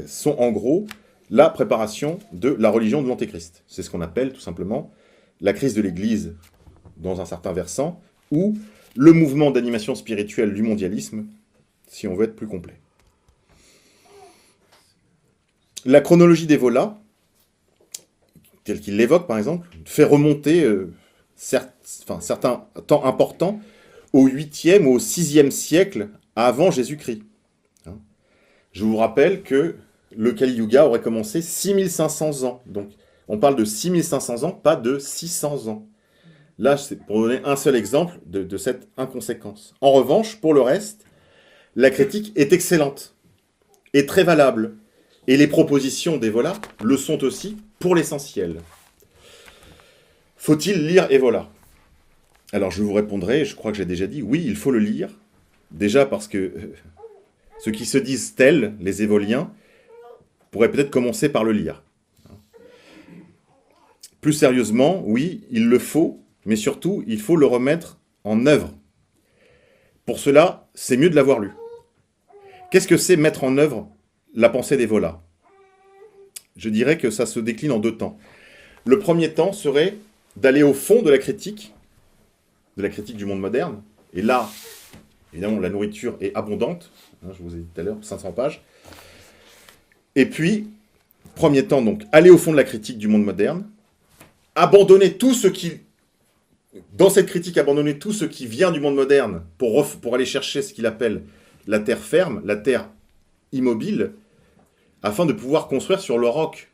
sont en gros la préparation de la religion de l'Antéchrist. C'est ce qu'on appelle tout simplement la crise de l'Église dans un certain versant, ou le mouvement d'animation spirituelle du mondialisme, si on veut être plus complet. La chronologie des Volas, telle qu'il l'évoque par exemple, fait remonter certains temps importants au 8e ou au 6e siècle avant Jésus-Christ. Je vous rappelle que le Kali Yuga aurait commencé 6500 ans. Donc, on parle de 6500 ans, pas de 600 ans. Là, c'est pour donner un seul exemple de cette inconséquence. En revanche, pour le reste, la critique est excellente et très valable. Et les propositions d'Evola le sont aussi pour l'essentiel. Faut-il lire Evola ? Alors, je vous répondrai, je crois que j'ai déjà dit, oui, il faut le lire. Déjà parce que ceux qui se disent tels, les évoliens, pourraient peut-être commencer par le lire. Plus sérieusement, oui, il le faut, mais surtout, il faut le remettre en œuvre. Pour cela, c'est mieux de l'avoir lu. Qu'est-ce que c'est mettre en œuvre la pensée d'Evola ? Je dirais que ça se décline en deux temps. Le premier temps serait d'aller au fond de la critique du monde moderne. Et là, évidemment, la nourriture est abondante. Je vous ai dit tout à l'heure, 500 pages. Et puis, premier temps, donc, aller au fond de la critique du monde moderne, abandonner tout ce qui... Dans cette critique, abandonner tout ce qui vient du monde moderne pour aller chercher ce qu'il appelle la terre ferme, la terre immobile, afin de pouvoir construire sur le roc.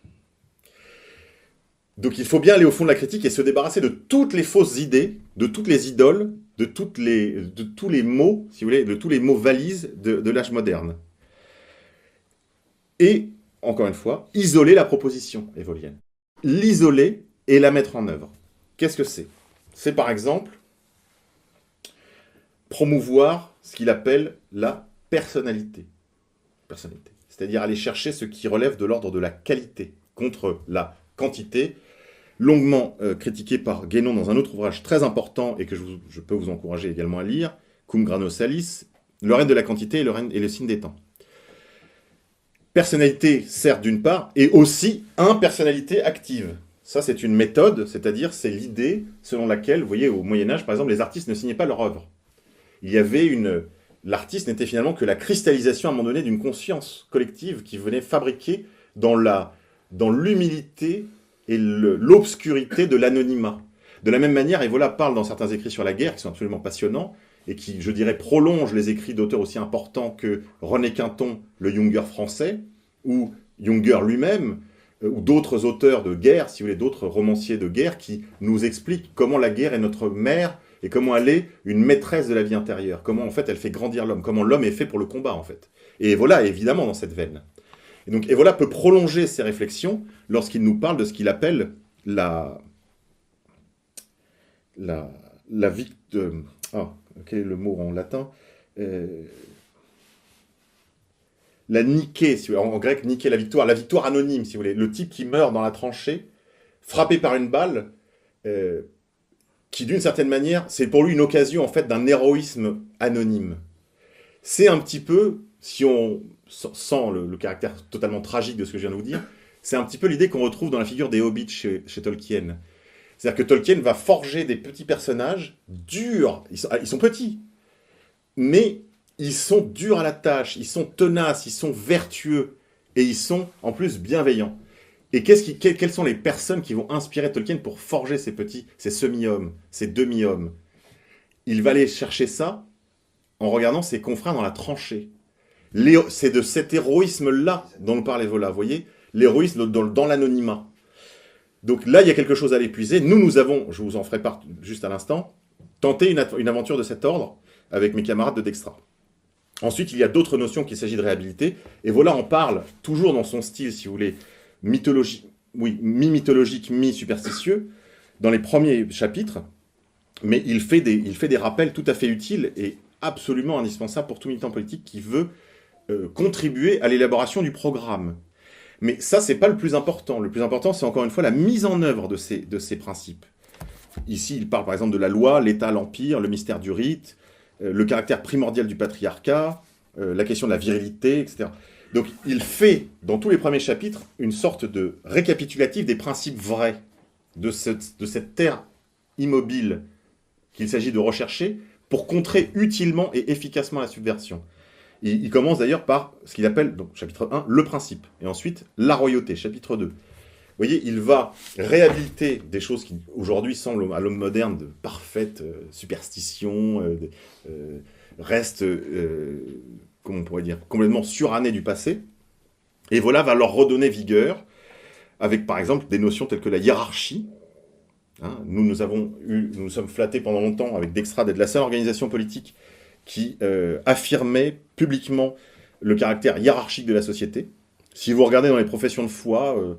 Donc il faut bien aller au fond de la critique et se débarrasser de toutes les fausses idées, de toutes les idoles, de tous les mots, si vous voulez, de tous les mots valises de l'âge moderne. Et, encore une fois, isoler la proposition évolienne. L'isoler et la mettre en œuvre. Qu'est-ce que c'est ? C'est par exemple promouvoir ce qu'il appelle la personnalité. C'est-à-dire aller chercher ce qui relève de l'ordre de la qualité contre la quantité, longuement critiqué par Guénon dans un autre ouvrage très important et que je peux vous encourager également à lire, Cum grano salis, le règne de la quantité et le signe des temps. Personnalité, certes, d'une part, et aussi impersonnalité active. Ça, c'est une méthode, c'est-à-dire c'est l'idée selon laquelle, vous voyez, au Moyen-Âge, par exemple, les artistes ne signaient pas leur œuvre. L'artiste n'était finalement que la cristallisation à un moment donné d'une conscience collective qui venait fabriquer dans l'humilité et l'obscurité de l'anonymat. De la même manière, Evola parle dans certains écrits sur la guerre, qui sont absolument passionnants, et qui, je dirais, prolongent les écrits d'auteurs aussi importants que René Quinton, le Junger français, ou Junger lui-même, ou d'autres auteurs de guerre, si vous voulez, d'autres romanciers de guerre qui nous expliquent comment la guerre est notre mère et comment elle est une maîtresse de la vie intérieure, comment en fait elle fait grandir l'homme, comment l'homme est fait pour le combat en fait. Et voilà, évidemment, dans cette veine. Et donc Evola peut prolonger ses réflexions lorsqu'il nous parle de ce qu'il appelle la vie de... Ah, quel est le mot en latin la niquée, si vous voulez, en grec, niquée, la victoire anonyme, si vous voulez. Le type qui meurt dans la tranchée, frappé par une balle, qui d'une certaine manière, c'est pour lui une occasion en fait d'un héroïsme anonyme. C'est un petit peu, si on sent le caractère totalement tragique de ce que je viens de vous dire, c'est un petit peu l'idée qu'on retrouve dans la figure des hobbits chez Tolkien. C'est-à-dire que Tolkien va forger des petits personnages durs, ils sont petits, mais ils sont durs à la tâche, ils sont tenaces, ils sont vertueux, et ils sont en plus bienveillants. Et quelles sont les personnes qui vont inspirer Tolkien pour forger ces semi-hommes, ces demi-hommes? Il va aller chercher ça en regardant ses confrères dans la tranchée. C'est de cet héroïsme-là dont nous parle Evola, vous voyez? L'héroïsme dans l'anonymat. Donc là, il y a quelque chose à l'épuiser. Nous avons, je vous en ferai part juste à l'instant, tenté une aventure de cet ordre avec mes camarades de Dextra. Ensuite, il y a d'autres notions qu'il s'agit de réhabiliter. Et voilà, on parle toujours dans son style, si vous voulez, mi-mythologique, mi-superstitieux, dans les premiers chapitres. Mais il fait des rappels tout à fait utiles et absolument indispensables pour tout militant politique qui veut contribuer à l'élaboration du programme. Mais ça, c'est pas le plus important. Le plus important, c'est encore une fois la mise en œuvre de ces principes. Ici, il parle par exemple de la loi, l'État, l'Empire, le mystère du rite, le caractère primordial du patriarcat, la question de la virilité, etc. Donc il fait, dans tous les premiers chapitres, une sorte de récapitulatif des principes vrais de cette terre immobile qu'il s'agit de rechercher pour contrer utilement et efficacement la subversion. Il commence d'ailleurs par ce qu'il appelle, donc chapitre 1, le principe, et ensuite la royauté, chapitre 2. Vous voyez, il va réhabiliter des choses qui aujourd'hui semblent à l'homme moderne de parfaite superstition, restent, comment on pourrait dire, complètement surannées du passé, et voilà, va leur redonner vigueur, avec par exemple des notions telles que la hiérarchie. Hein, nous sommes flattés pendant longtemps avec Dextra d'être la seule organisation politique qui affirmait publiquement le caractère hiérarchique de la société. Si vous regardez dans les professions de foi,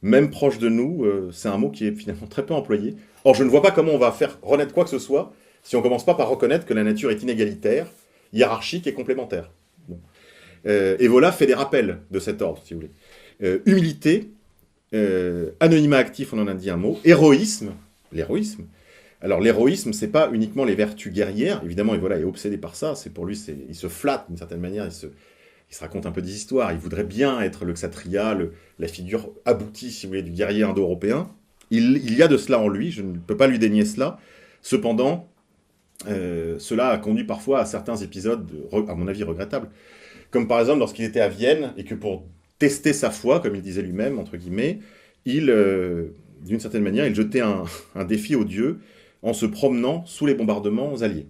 même proches de nous, c'est un mot qui est finalement très peu employé. Or, je ne vois pas comment on va faire renaître quoi que ce soit si on ne commence pas par reconnaître que la nature est inégalitaire, hiérarchique et complémentaire. Bon. Evola fait des rappels de cet ordre, si vous voulez. Humilité, anonymat actif, on en a dit un mot, héroïsme, l'héroïsme. Alors l'héroïsme, c'est pas uniquement les vertus guerrières, évidemment Evola est obsédé par ça, c'est pour lui, il se flatte d'une certaine manière, il se raconte un peu des histoires, il voudrait bien être le kshatriya, la figure aboutie, si vous voulez, du guerrier indo-européen. Il y a de cela en lui, je ne peux pas lui dénier cela. Cependant, cela a conduit parfois à certains épisodes, à mon avis, regrettables. Comme par exemple lorsqu'il était à Vienne, et que pour tester sa foi, comme il disait lui-même, entre guillemets, d'une certaine manière, il jetait un défi aux dieux en se promenant sous les bombardements alliés.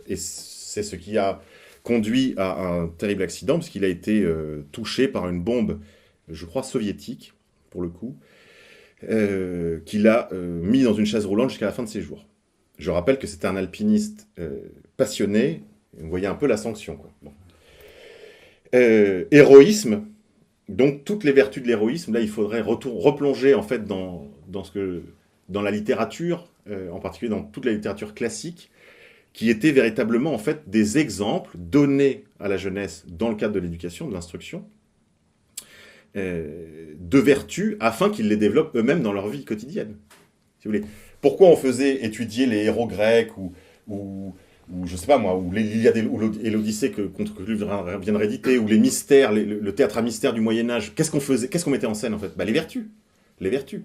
Et c'est ce qui a conduit à un terrible accident, puisqu'il a été touché par une bombe, je crois soviétique, pour le coup, qu'il a mis dans une chaise roulante jusqu'à la fin de ses jours. Je rappelle que c'était un alpiniste passionné, et vous voyez un peu la sanction, quoi. Bon. Héroïsme, donc toutes les vertus de l'héroïsme, là il faudrait replonger en fait dans la littérature, en particulier dans toute la littérature classique, qui étaient véritablement en fait des exemples donnés à la jeunesse dans le cadre de l'éducation, de l'instruction, de vertus afin qu'ils les développent eux-mêmes dans leur vie quotidienne. Si vous voulez. Pourquoi on faisait étudier les héros grecs ou je sais pas moi, ou l'Iliade et l'Odyssée contre que lui vient de rééditer, ou les mystères, le théâtre à mystère du Moyen-Âge, qu'est-ce qu'on mettait en scène en fait? Les vertus. Les vertus.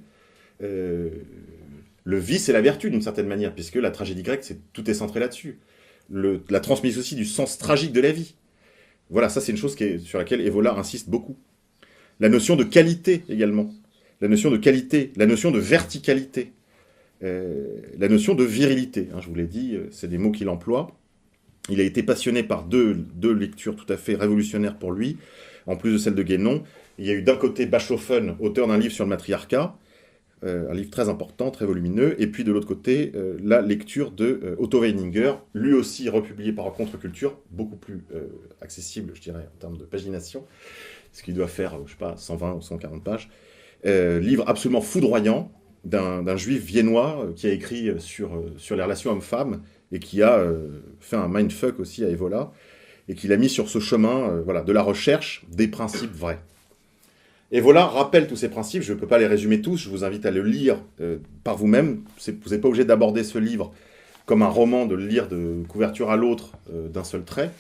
Le vice et la vertu d'une certaine manière, puisque la tragédie grecque, tout est centré là-dessus. La transmission aussi du sens tragique de la vie. Voilà, ça c'est une chose sur laquelle Evola insiste beaucoup. La notion de qualité également. La notion de qualité, la notion de verticalité. La notion de virilité, hein, je vous l'ai dit, c'est des mots qu'il emploie. Il a été passionné par deux lectures tout à fait révolutionnaires pour lui. en plus de celle de Guénon. Il y a eu d'un côté Bachofen, auteur d'un livre sur le matriarcat, un livre très important, très volumineux, et puis de l'autre côté, la lecture de Otto Weininger, lui aussi republié par Contre-Culture, beaucoup plus accessible, je dirais, en termes de pagination, ce qui doit faire, je sais pas, 120 ou 140 pages. Livre absolument foudroyant d'un juif viennois qui a écrit sur les relations hommes-femmes et qui a fait un mindfuck aussi à Evola, et qui l'a mis sur ce chemin voilà, de la recherche des principes vrais. Et voilà, rappelle tous ces principes, je ne peux pas les résumer tous, je vous invite à le lire par vous-même. Vous n'êtes pas obligé d'aborder ce livre comme un roman, de le lire de couverture à l'autre d'un seul trait.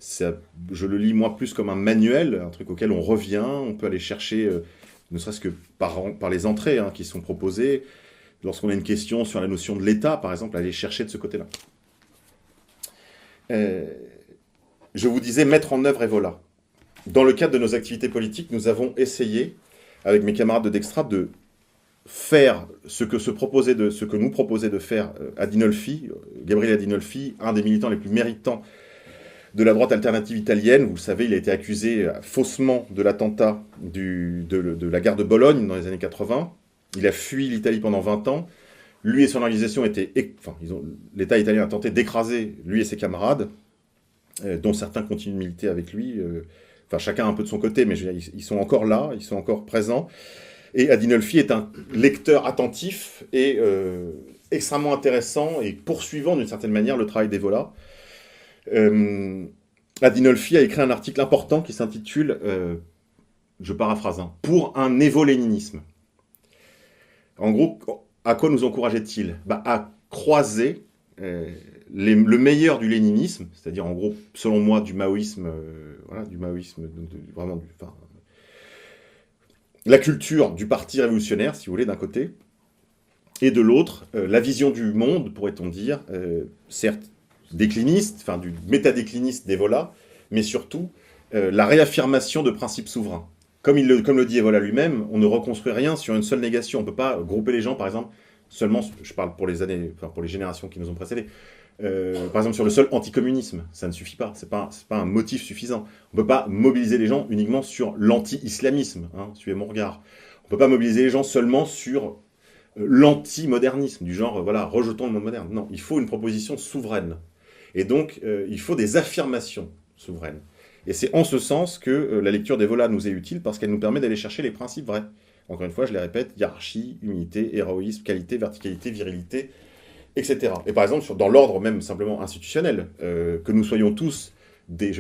Je le lis moi plus comme un manuel, un truc auquel on revient, on peut aller chercher, ne serait-ce que par les entrées qui sont proposées. Lorsqu'on a une question sur la notion de l'État, par exemple, aller chercher de ce côté-là. Je vous disais mettre en œuvre Evola. Dans le cadre de nos activités politiques, nous avons essayé, avec mes camarades de Dextra, de faire ce que nous proposait de faire Adinolfi, Gabriele Adinolfi, un des militants les plus méritants de la droite alternative italienne. Vous le savez, il a été accusé faussement de l'attentat de la gare de Bologne dans les années 80. Il a fui l'Italie pendant 20 ans. Lui et son organisation l'État italien a tenté d'écraser lui et ses camarades, dont certains continuent de militer avec lui. Chacun un peu de son côté, mais je veux dire, ils sont encore là, ils sont encore présents. Et Adinolfi est un lecteur attentif et extrêmement intéressant et poursuivant d'une certaine manière le travail d'Evola. Adinolfi a écrit un article important qui s'intitule, je paraphrase, pour un évoléninisme. En gros, à quoi nous encourageait-il ? À croiser le meilleur du léninisme, c'est-à-dire en gros, selon moi, du maoïsme, la culture du parti révolutionnaire, si vous voulez, d'un côté, et de l'autre, la vision du monde, pourrait-on dire, certes décliniste, du métadécliniste d'Evola, mais surtout la réaffirmation de principes souverains. Comme le dit Evola lui-même, on ne reconstruit rien sur une seule négation. On ne peut pas grouper les gens, par exemple, seulement, je parle pour les générations qui nous ont précédés, par exemple sur le seul anticommunisme. Ça ne suffit pas, c'est pas un motif suffisant. On ne peut pas mobiliser les gens uniquement sur l'anti-islamisme, suivez mon regard. On ne peut pas mobiliser les gens seulement sur l'anti-modernisme, du genre, rejetons le monde moderne. Non, il faut une proposition souveraine. Et donc, il faut des affirmations souveraines. Et c'est en ce sens que la lecture d'Evola nous est utile, parce qu'elle nous permet d'aller chercher les principes vrais. Encore une fois, je les répète, hiérarchie, humilité, héroïsme, qualité, verticalité, virilité, etc. Et par exemple, dans l'ordre même simplement institutionnel, que nous soyons tous des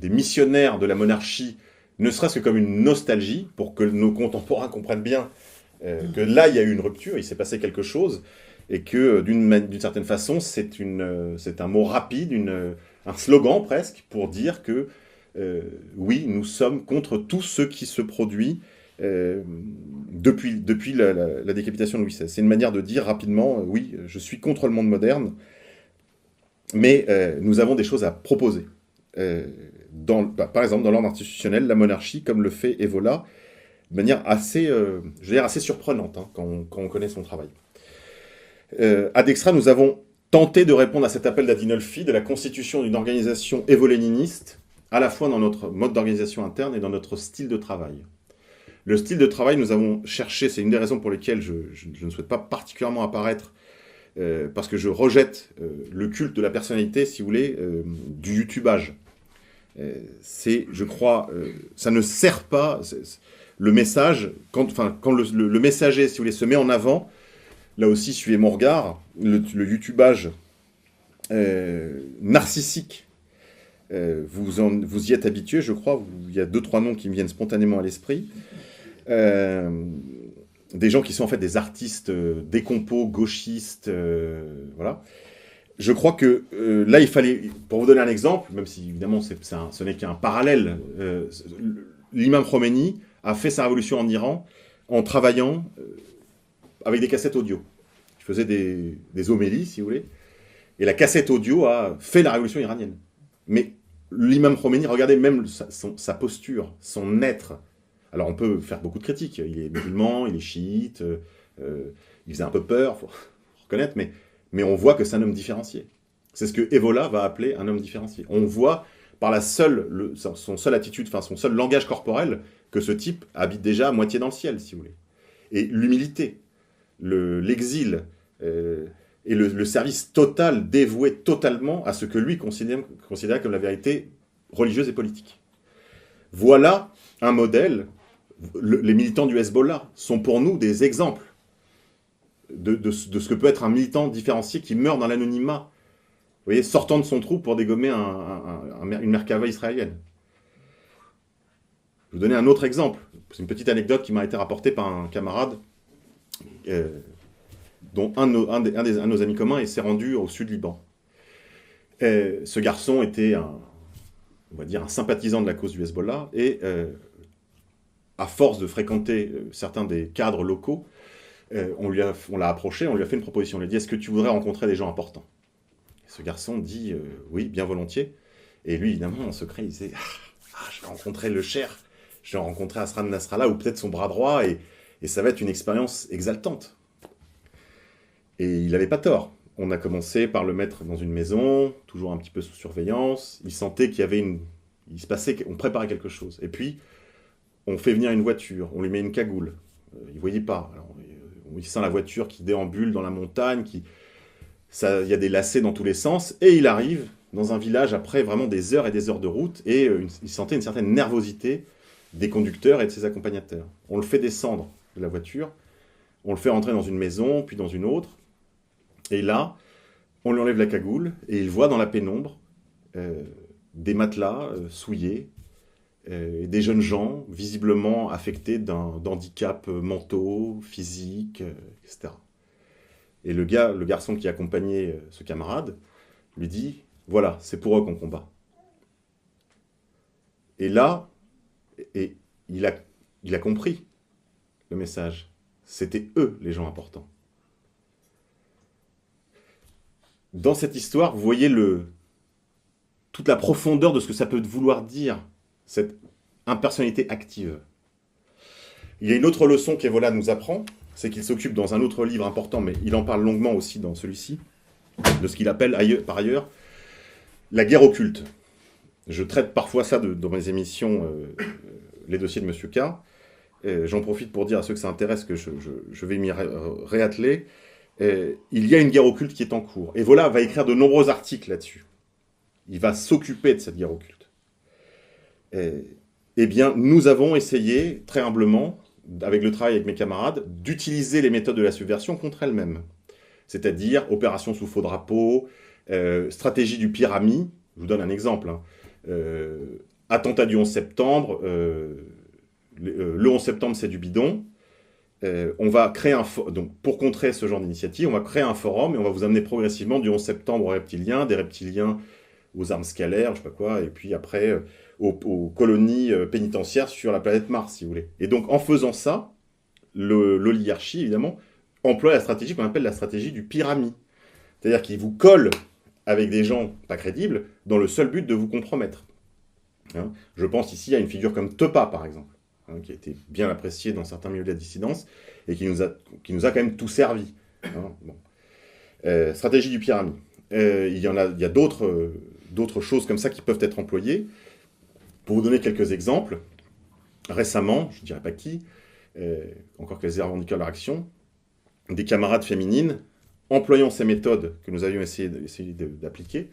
missionnaires de la monarchie, ne serait-ce que comme une nostalgie, pour que nos contemporains comprennent bien que là, il y a eu une rupture, il s'est passé quelque chose, et que d'une certaine façon, c'est un mot rapide, un slogan presque, pour dire que oui, nous sommes contre tout ce qui se produit depuis la décapitation de Louis XVI. C'est une manière de dire rapidement, oui, je suis contre le monde moderne, mais nous avons des choses à proposer. Par exemple, dans l'ordre institutionnel, la monarchie, comme le fait Evola, de manière assez surprenante quand on connaît son travail. À Dextra, nous avons tenté de répondre à cet appel d'Adinolfi de la constitution d'une organisation évoléniniste, à la fois dans notre mode d'organisation interne et dans notre style de travail. Le style de travail, nous avons cherché, c'est une des raisons pour lesquelles je ne souhaite pas particulièrement apparaître, parce que je rejette le culte de la personnalité, si vous voulez, du youtubage. Je crois, ça ne sert pas, le message, quand le messager, si vous voulez, se met en avant, là aussi, suivez mon regard, le youtubage narcissique, vous y êtes habitué, je crois. Il y a 2-3 noms qui me viennent spontanément à l'esprit. Des gens qui sont en fait des artistes décompos, gauchistes, voilà. Je crois que là, il fallait, pour vous donner un exemple, même si évidemment ce n'est qu'un parallèle, l'imam Khomeini a fait sa révolution en Iran en travaillant avec des cassettes audio. Il faisait des homélies, si vous voulez, et la cassette audio a fait la révolution iranienne. Mais l'imam Khomeini, regardez même sa posture, son être. Alors on peut faire beaucoup de critiques, il est musulman, il est chiite, il faisait un peu peur, faut reconnaître, mais on voit que c'est un homme différencié. C'est ce que Evola va appeler un homme différencié. On voit, par son seul attitude, enfin son seul langage corporel, que ce type habite déjà à moitié dans le ciel, si vous voulez. Et l'humilité, l'exil, et le service total, dévoué totalement à ce que lui considérait comme la vérité religieuse et politique. Voilà un modèle. Les militants du Hezbollah sont pour nous des exemples de ce que peut être un militant différencié qui meurt dans l'anonymat, vous voyez, sortant de son trou pour dégommer une Merkava israélienne. Je vais vous donner un autre exemple. C'est une petite anecdote qui m'a été rapportée par un camarade dont un de nos amis communs s'est rendu au sud Liban. Ce garçon était on va dire un sympathisant de la cause du Hezbollah, et à force de fréquenter certains des cadres locaux, on l'a approché, on lui a fait une proposition. On lui a dit: est-ce que tu voudrais rencontrer des gens importants? Et ce garçon dit oui, bien volontiers. Et lui, évidemment, en secret, il disait: je vais rencontrer le Cher, je vais rencontrer Hassan Nasrallah, ou peut-être son bras droit, et ça va être une expérience exaltante. Et il n'avait pas tort. On a commencé par le mettre dans une maison, toujours un petit peu sous surveillance. Il sentait qu'il y avait il se passait, on préparait quelque chose. Et puis, on fait venir une voiture, on lui met une cagoule. Il ne voyait pas. Alors, on sent la voiture qui déambule dans la montagne, il y a des lacets dans tous les sens, et il arrive dans un village après vraiment des heures et des heures de route, et il sentait une certaine nervosité des conducteurs et de ses accompagnateurs. On le fait descendre de la voiture, on le fait rentrer dans une maison, puis dans une autre, et là, on lui enlève la cagoule, et il voit dans la pénombre des matelas souillés, et des jeunes gens visiblement affectés d'handicaps mentaux, physiques, etc. Et le garçon qui accompagnait ce camarade lui dit: voilà, c'est pour eux qu'on combat. Et là, il a compris le message. C'était eux les gens importants. Dans cette histoire, vous voyez toute la profondeur de ce que ça peut vouloir dire, cette impersonnalité active. Il y a une autre leçon qu'Evola nous apprend, c'est qu'il s'occupe dans un autre livre important, mais il en parle longuement aussi dans celui-ci, de ce qu'il appelle par ailleurs la guerre occulte. Je traite parfois ça dans mes émissions, les dossiers de Monsieur K. J'en profite pour dire à ceux que ça intéresse que je vais m'y réatteler. Il y a une guerre occulte qui est en cours. Evola va écrire de nombreux articles là-dessus. Il va s'occuper de cette guerre occulte. Eh bien, nous avons essayé, très humblement, avec le travail avec mes camarades, d'utiliser les méthodes de la subversion contre elle-même. C'est-à-dire opération sous faux drapeau, stratégie du pyramide. Je vous donne un exemple. Attentat du 11 septembre. Le 11 septembre, c'est du bidon. On va créer donc pour contrer ce genre d'initiative, on va créer un forum et on va vous amener progressivement du 11 septembre aux reptiliens, des reptiliens aux armes scalaires, je sais pas quoi, et puis après aux colonies pénitentiaires sur la planète Mars, si vous voulez. Et donc en faisant ça, l'oligarchie, évidemment, emploie la stratégie qu'on appelle la stratégie du pyramide. C'est-à-dire qu'il vous colle avec des gens pas crédibles dans le seul but de vous compromettre. Hein, je pense ici à une figure comme Tepa, par exemple, hein, qui a été bien appréciée dans certains milieux de la dissidence et qui nous a quand même tout servi. Hein, bon. Stratégie du pyramide. Il y a d'autres choses comme ça qui peuvent être employées. Pour vous donner quelques exemples, récemment, je ne dirais pas qui, encore qu'elles aient revendiqué leur action, des camarades féminines, employant ces méthodes que nous avions essayé d'appliquer,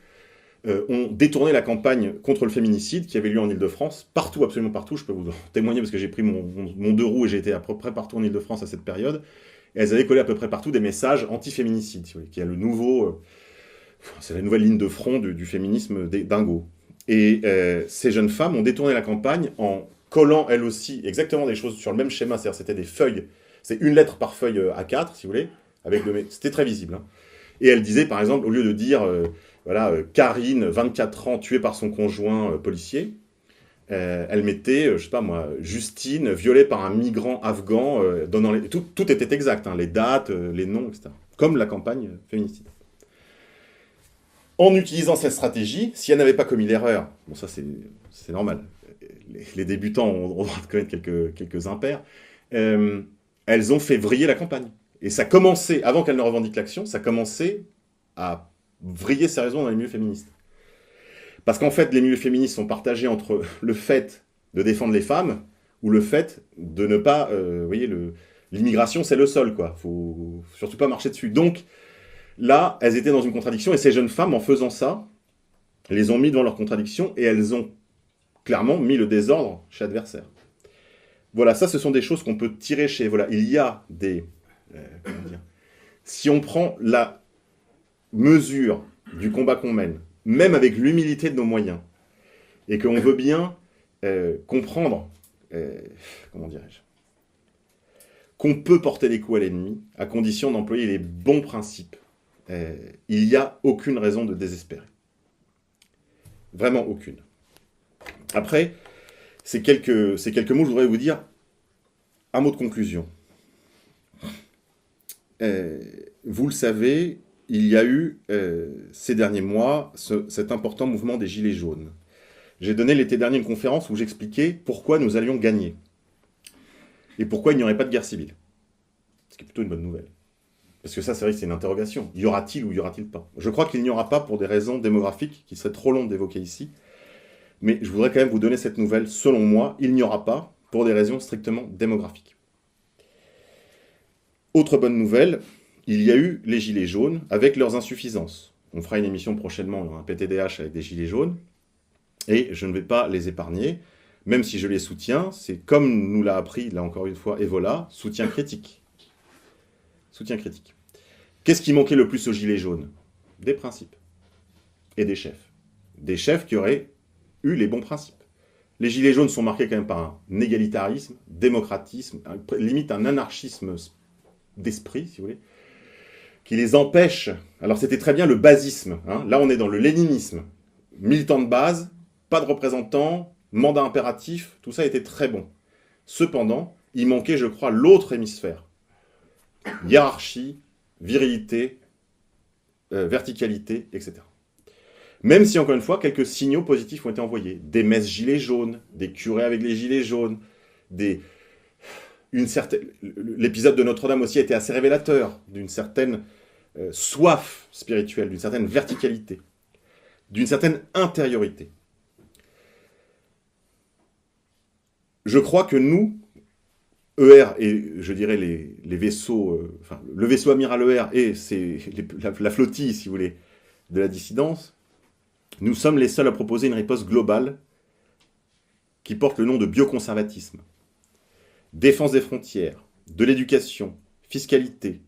ont détourné la campagne contre le féminicide qui avait lieu en Ile-de-France, partout, absolument partout. Je peux vous en témoigner parce que j'ai pris mon deux roues et j'ai été à peu près partout en Ile-de-France à cette période. Et elles avaient collé à peu près partout des messages anti-féminicide, qui est c'est la nouvelle ligne de front du féminisme dingo. Et ces jeunes femmes ont détourné la campagne en collant elles aussi exactement des choses sur le même schéma, c'est-à-dire c'était des feuilles, c'est une lettre par feuille A4, si vous voulez, c'était très visible. Hein. Et elle disait, par exemple, au lieu de dire, Karine, 24 ans, tuée par son conjoint policier, elle mettait, je sais pas moi, Justine, violée par un migrant afghan, tout était exact, hein, les dates, les noms, etc. Comme la campagne féminicide. En utilisant cette stratégie, si elle n'avait pas commis l'erreur, bon ça c'est normal, les débutants ont le droit de commettre quelques impairs, elles ont fait vriller la campagne. Et ça commençait, avant qu'elles ne revendiquent l'action, ça commençait à vriller sérieusement dans les milieux féministes. Parce qu'en fait, les milieux féministes sont partagés entre le fait de défendre les femmes ou le fait de ne pas... vous voyez, l'immigration, c'est le sol, quoi. Faut surtout pas marcher dessus. Donc, là, elles étaient dans une contradiction, et ces jeunes femmes, en faisant ça, les ont mis dans leur contradiction, et elles ont clairement mis le désordre chez l'adversaire. Voilà, ça, ce sont des choses qu'on peut tirer chez... Voilà, il y a des... comment dire, si on prend la mesure du combat qu'on mène, même avec l'humilité de nos moyens, et qu'on veut bien comprendre, comment dirais-je, qu'on peut porter les coups à l'ennemi, à condition d'employer les bons principes, il n'y a aucune raison de désespérer. Vraiment aucune. Après, ces quelques mots, je voudrais vous dire un mot de conclusion. Vous le savez, il y a eu, ces derniers mois, cet important mouvement des Gilets jaunes. J'ai donné l'été dernier une conférence où j'expliquais pourquoi nous allions gagner. Et pourquoi il n'y aurait pas de guerre civile. Ce qui est plutôt une bonne nouvelle. Parce que ça, c'est vrai que c'est une interrogation. Y aura-t-il ou y aura-t-il pas? Je crois qu'il n'y aura pas pour des raisons démographiques qui seraient trop longues d'évoquer ici. Mais je voudrais quand même vous donner cette nouvelle. Selon moi, il n'y aura pas pour des raisons strictement démographiques. Autre bonne nouvelle, il y a eu les Gilets jaunes avec leurs insuffisances. On fera une émission prochainement, un PTDH avec des Gilets jaunes. Et je ne vais pas les épargner, même si je les soutiens. C'est comme nous l'a appris, là encore une fois, Evola, soutien critique. Soutien critique. Qu'est-ce qui manquait le plus aux Gilets jaunes? Des principes. Et des chefs. Des chefs qui auraient eu les bons principes. Les Gilets jaunes sont marqués quand même par un égalitarisme, démocratisme, limite un anarchisme d'esprit, si vous voulez, qui les empêche... Alors c'était très bien le basisme. Hein. Là, on est dans le léninisme. Militant de base, pas de représentants, mandat impératif, tout ça était très bon. Cependant, il manquait, je crois, l'autre hémisphère. Hiérarchie, virilité, verticalité, etc. Même si, encore une fois, quelques signaux positifs ont été envoyés. Des messes gilets jaunes, des curés avec les gilets jaunes, l'épisode de Notre-Dame aussi a été assez révélateur d'une certaine soif spirituelle, d'une certaine verticalité, d'une certaine intériorité. Je crois que nous, ER et je dirais les vaisseaux, enfin le vaisseau amiral ER et la flottille, si vous voulez, de la dissidence, nous sommes les seuls à proposer une riposte globale qui porte le nom de bioconservatisme. Défense des frontières, de l'éducation, fiscalité,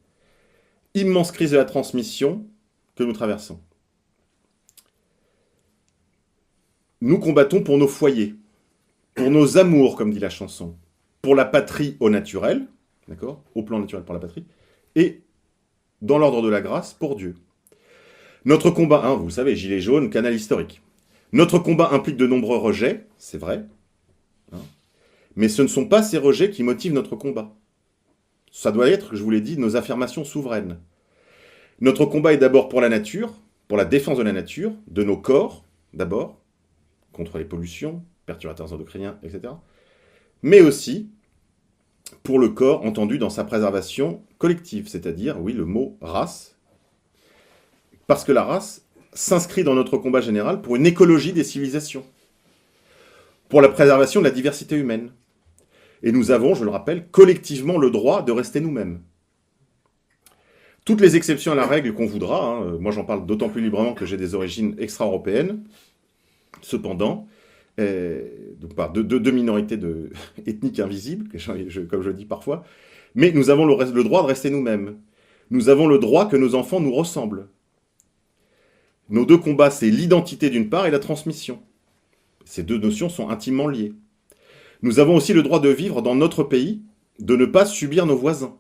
immense crise de la transmission que nous traversons. Nous combattons pour nos foyers, pour nos amours, comme dit la chanson, pour la patrie au naturel, d'accord, au plan naturel pour la patrie, et dans l'ordre de la grâce pour Dieu. Notre combat, hein, vous le savez, Gilets jaunes, canal historique. Notre combat implique de nombreux rejets, c'est vrai, hein, mais ce ne sont pas ces rejets qui motivent notre combat. Ça doit être, je vous l'ai dit, nos affirmations souveraines. Notre combat est d'abord pour la nature, pour la défense de la nature, de nos corps, d'abord, contre les pollutions, perturbateurs endocriniens, etc. Mais aussi pour le corps entendu dans sa préservation collective, c'est-à-dire, oui, le mot race, parce que la race s'inscrit dans notre combat général pour une écologie des civilisations, pour la préservation de la diversité humaine. Et nous avons, je le rappelle, collectivement le droit de rester nous-mêmes. Toutes les exceptions à la règle qu'on voudra, hein, moi j'en parle d'autant plus librement que j'ai des origines extra-européennes, cependant, donc par deux minorités ethniques invisibles, comme je le dis parfois, mais nous avons le droit de rester nous-mêmes. Nous avons le droit que nos enfants nous ressemblent. Nos deux combats, c'est l'identité d'une part et la transmission. Ces deux notions sont intimement liées. Nous avons aussi le droit de vivre dans notre pays, de ne pas subir nos voisins.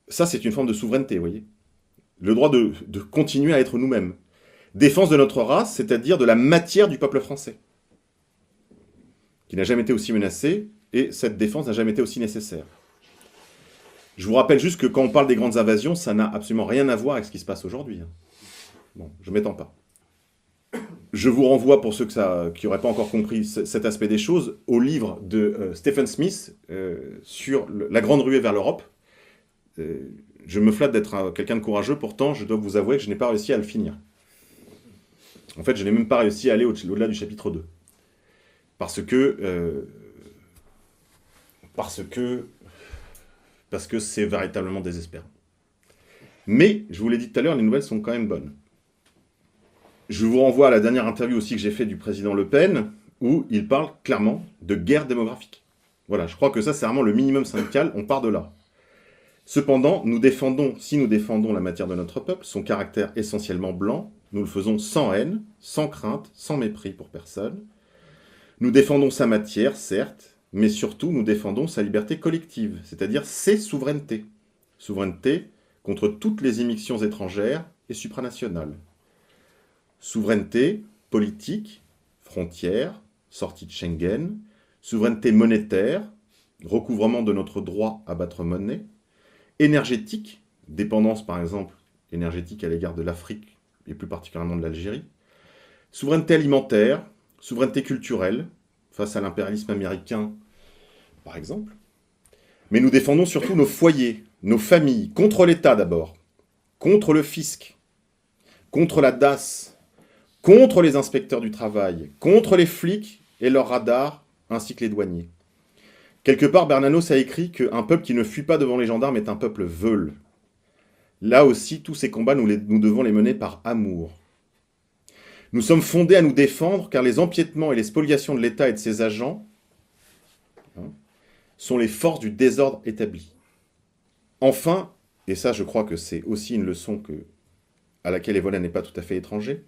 Ça, c'est une forme de souveraineté, vous voyez. Le droit de continuer à être nous-mêmes. Défense de notre race, c'est-à-dire de la matière du peuple français, qui n'a jamais été aussi menacée, et cette défense n'a jamais été aussi nécessaire. Je vous rappelle juste que quand on parle des grandes invasions, ça n'a absolument rien à voir avec ce qui se passe aujourd'hui. Bon, je ne m'étends pas. Je vous renvoie, pour ceux qui n'auraient pas encore compris cet aspect des choses, au livre de Stephen Smith sur la grande ruée vers l'Europe. Je me flatte d'être quelqu'un de courageux, pourtant je dois vous avouer que je n'ai pas réussi à le finir. En fait, je n'ai même pas réussi à aller au-delà du chapitre 2. Parce que c'est véritablement désespérant. Mais, je vous l'ai dit tout à l'heure, les nouvelles sont quand même bonnes. Je vous renvoie à la dernière interview aussi que j'ai faite du président Le Pen, où il parle clairement de guerre démographique. Voilà, je crois que ça, c'est vraiment le minimum syndical, on part de là. Cependant, si nous défendons la matière de notre peuple, son caractère essentiellement blanc, nous le faisons sans haine, sans crainte, sans mépris pour personne. Nous défendons sa matière, certes, mais surtout nous défendons sa liberté collective, c'est-à-dire ses souverainetés. Souveraineté contre toutes les immixtions étrangères et supranationales. Souveraineté politique, frontières, sortie de Schengen, souveraineté monétaire, recouvrement de notre droit à battre monnaie, énergétique, dépendance par exemple énergétique à l'égard de l'Afrique et plus particulièrement de l'Algérie, souveraineté alimentaire, souveraineté culturelle, face à l'impérialisme américain par exemple. Mais nous défendons surtout nos foyers, nos familles, contre l'État d'abord, contre le fisc, contre la DAS, contre les inspecteurs du travail, contre les flics et leurs radars, ainsi que les douaniers. Quelque part, Bernanos a écrit qu'un peuple qui ne fuit pas devant les gendarmes est un peuple veule. Là aussi, tous ces combats, nous devons les mener par amour. Nous sommes fondés à nous défendre, car les empiètements et les spoliations de l'État et de ses agents sont les forces du désordre établi. Enfin, et ça je crois que c'est aussi une leçon à laquelle Evola n'est pas tout à fait étranger,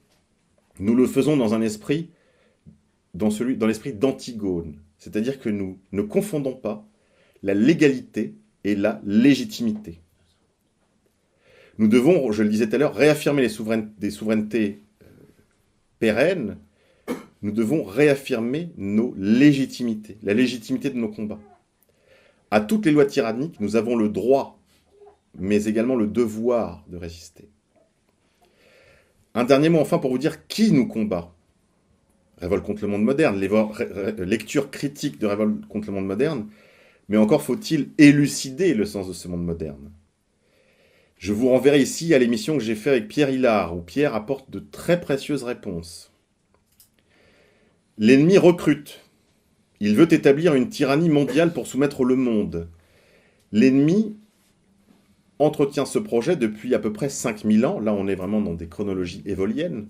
nous le faisons dans un esprit, dans l'esprit d'Antigone. C'est-à-dire que nous ne confondons pas la légalité et la légitimité. Nous devons, je le disais tout à l'heure, réaffirmer des souverainetés pérennes. Nous devons réaffirmer nos légitimités, la légitimité de nos combats. À toutes les lois tyranniques, nous avons le droit, mais également le devoir de résister. Un dernier mot enfin pour vous dire qui nous combat. Révolte contre le monde moderne, lecture critique de Révolte contre le monde moderne, mais encore faut-il élucider le sens de ce monde moderne. Je vous renverrai ici à l'émission que j'ai faite avec Pierre Hillard, où Pierre apporte de très précieuses réponses. L'ennemi recrute. Il veut établir une tyrannie mondiale pour soumettre le monde. L'ennemi entretient ce projet depuis à peu près 5000 ans. Là, on est vraiment dans des chronologies évoliennes.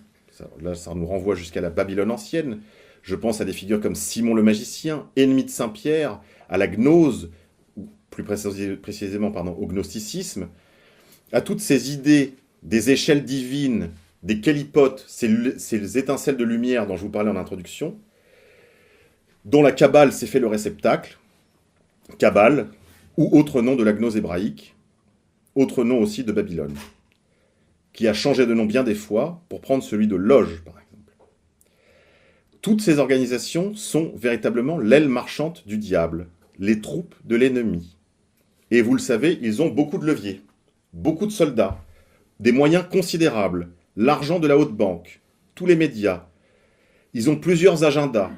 Là, ça nous renvoie jusqu'à la Babylone ancienne. Je pense à des figures comme Simon le magicien, ennemi de Saint-Pierre, à la gnose, ou plus précisément au gnosticisme, à toutes ces idées des échelles divines, des kélipotes, ces étincelles de lumière dont je vous parlais en introduction, dont la Kabbale s'est fait le réceptacle, Kabbale, ou autre nom de la gnose hébraïque, autre nom aussi de Babylone, qui a changé de nom bien des fois pour prendre celui de Loge, par exemple. Toutes ces organisations sont véritablement l'aile marchande du diable, les troupes de l'ennemi. Et vous le savez, ils ont beaucoup de leviers, beaucoup de soldats, des moyens considérables, l'argent de la haute banque, tous les médias. Ils ont plusieurs agendas,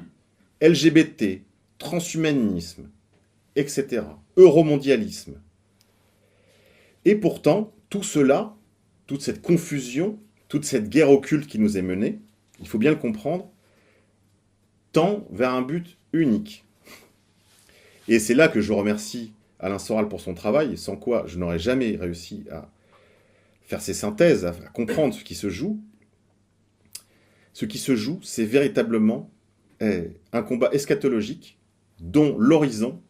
LGBT, transhumanisme, etc., euromondialisme. Et pourtant, tout cela, toute cette confusion, toute cette guerre occulte qui nous est menée, il faut bien le comprendre, tend vers un but unique. Et c'est là que je remercie Alain Soral pour son travail, sans quoi je n'aurais jamais réussi à faire ces synthèses, à comprendre ce qui se joue. Ce qui se joue, c'est véritablement un combat eschatologique dont l'horizon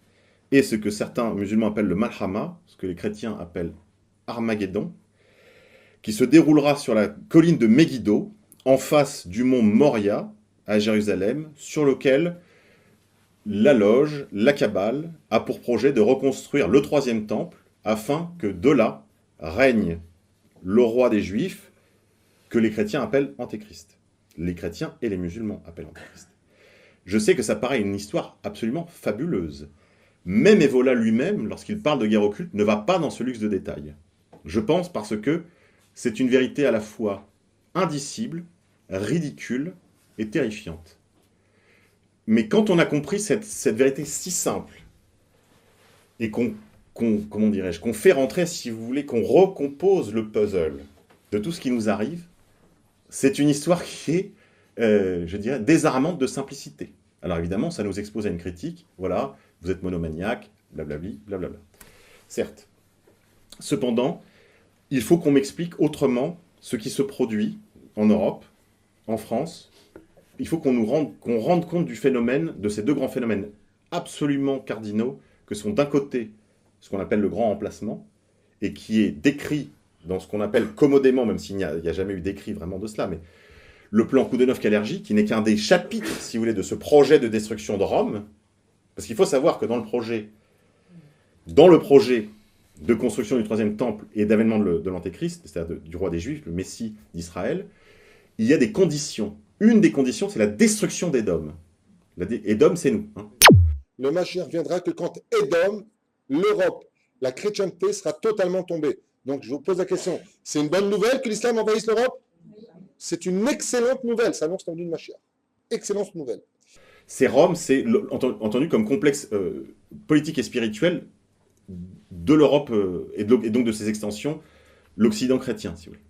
est ce que certains musulmans appellent le Malhama, ce que les chrétiens appellent Armageddon, qui se déroulera sur la colline de Megiddo, en face du mont Moria, à Jérusalem, sur lequel la loge, la Kabbale, a pour projet de reconstruire le troisième temple, afin que de là règne le roi des Juifs, que les chrétiens appellent Antéchrist. Les chrétiens et les musulmans appellent Antéchrist. Je sais que ça paraît une histoire absolument fabuleuse. Même Evola lui-même, lorsqu'il parle de guerre occulte, ne va pas dans ce luxe de détails. Je pense parce que c'est une vérité à la fois indicible, ridicule et terrifiante. Mais quand on a compris cette vérité si simple, et qu'on fait rentrer, si vous voulez, qu'on recompose le puzzle de tout ce qui nous arrive, c'est une histoire qui est je dirais, désarmante de simplicité. Alors évidemment, ça nous expose à une critique. Voilà, vous êtes monomaniaque, blablabli, blablabla. Certes. Cependant, il faut qu'on m'explique autrement ce qui se produit en Europe, en France. Il faut qu'on rende compte du phénomène, de ces deux grands phénomènes absolument cardinaux, que sont d'un côté ce qu'on appelle le grand remplacement, et qui est décrit dans ce qu'on appelle commodément, même s'il n'y a jamais eu d'écrit vraiment de cela, mais le plan Koudenov-Kalergi, qui n'est qu'un des chapitres, si vous voulez, de ce projet de destruction de Rome, parce qu'il faut savoir que dans le projet de construction du troisième temple et d'avènement de l'Antéchrist, c'est-à-dire du roi des Juifs, le Messie d'Israël, il y a des conditions. Une des conditions, c'est la destruction d'Édom. Édom, c'est nous. Hein. Le Mashiach viendra que quand Édom, l'Europe, la chrétienté sera totalement tombée. Donc je vous pose la question, c'est une bonne nouvelle que l'islam envahisse l'Europe? C'est une excellente nouvelle, ça annonce l'venue de Mashiach. Excellente nouvelle. C'est Rome, c'est entendu comme complexe politique et spirituel de l'Europe et donc de ses extensions, l'Occident chrétien, si vous voulez.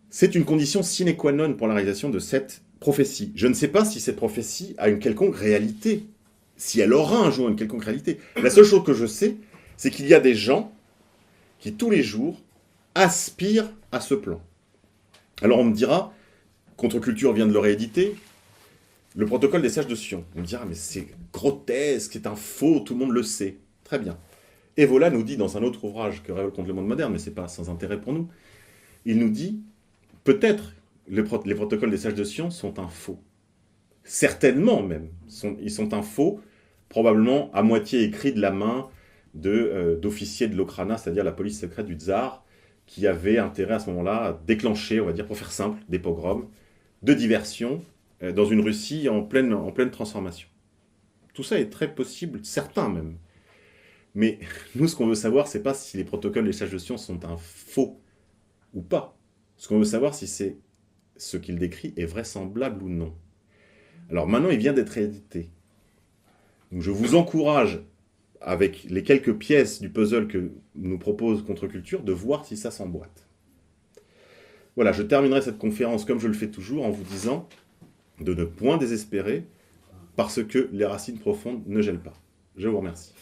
C'est une condition sine qua non pour la réalisation de cette prophétie. Je ne sais pas si cette prophétie a une quelconque réalité, si elle aura un jour une quelconque réalité. La seule chose que je sais, c'est qu'il y a des gens qui, tous les jours, aspirent à ce plan. Alors on me dira, Contre-Culture vient de le rééditer, le protocole des sages de Sion. On me dira, mais c'est grotesque, c'est un faux, tout le monde le sait. Très bien. Evola nous dit dans un autre ouvrage que Révolte contre le monde moderne, mais ce n'est pas sans intérêt pour nous, il nous dit, peut-être les protocoles des sages de Sion sont un faux. Certainement même. Ils sont un faux, probablement à moitié écrit de la main d'officiers de l'Okhrana, c'est-à-dire la police secrète du tsar, qui avait intérêt à ce moment-là à déclencher, on va dire pour faire simple, des pogroms, de diversion, dans une Russie en pleine transformation. Tout ça est très possible, certain même. Mais nous, ce qu'on veut savoir, c'est pas si les protocoles des sages de Sion sont un faux ou pas. Ce qu'on veut savoir, si c'est ce qu'il décrit est vraisemblable ou non. Alors maintenant, il vient d'être édité. Donc je vous encourage, avec les quelques pièces du puzzle que nous propose Contre-Culture, de voir si ça s'emboîte. Voilà, je terminerai cette conférence comme je le fais toujours en vous disant de ne point désespérer parce que les racines profondes ne gèlent pas. Je vous remercie.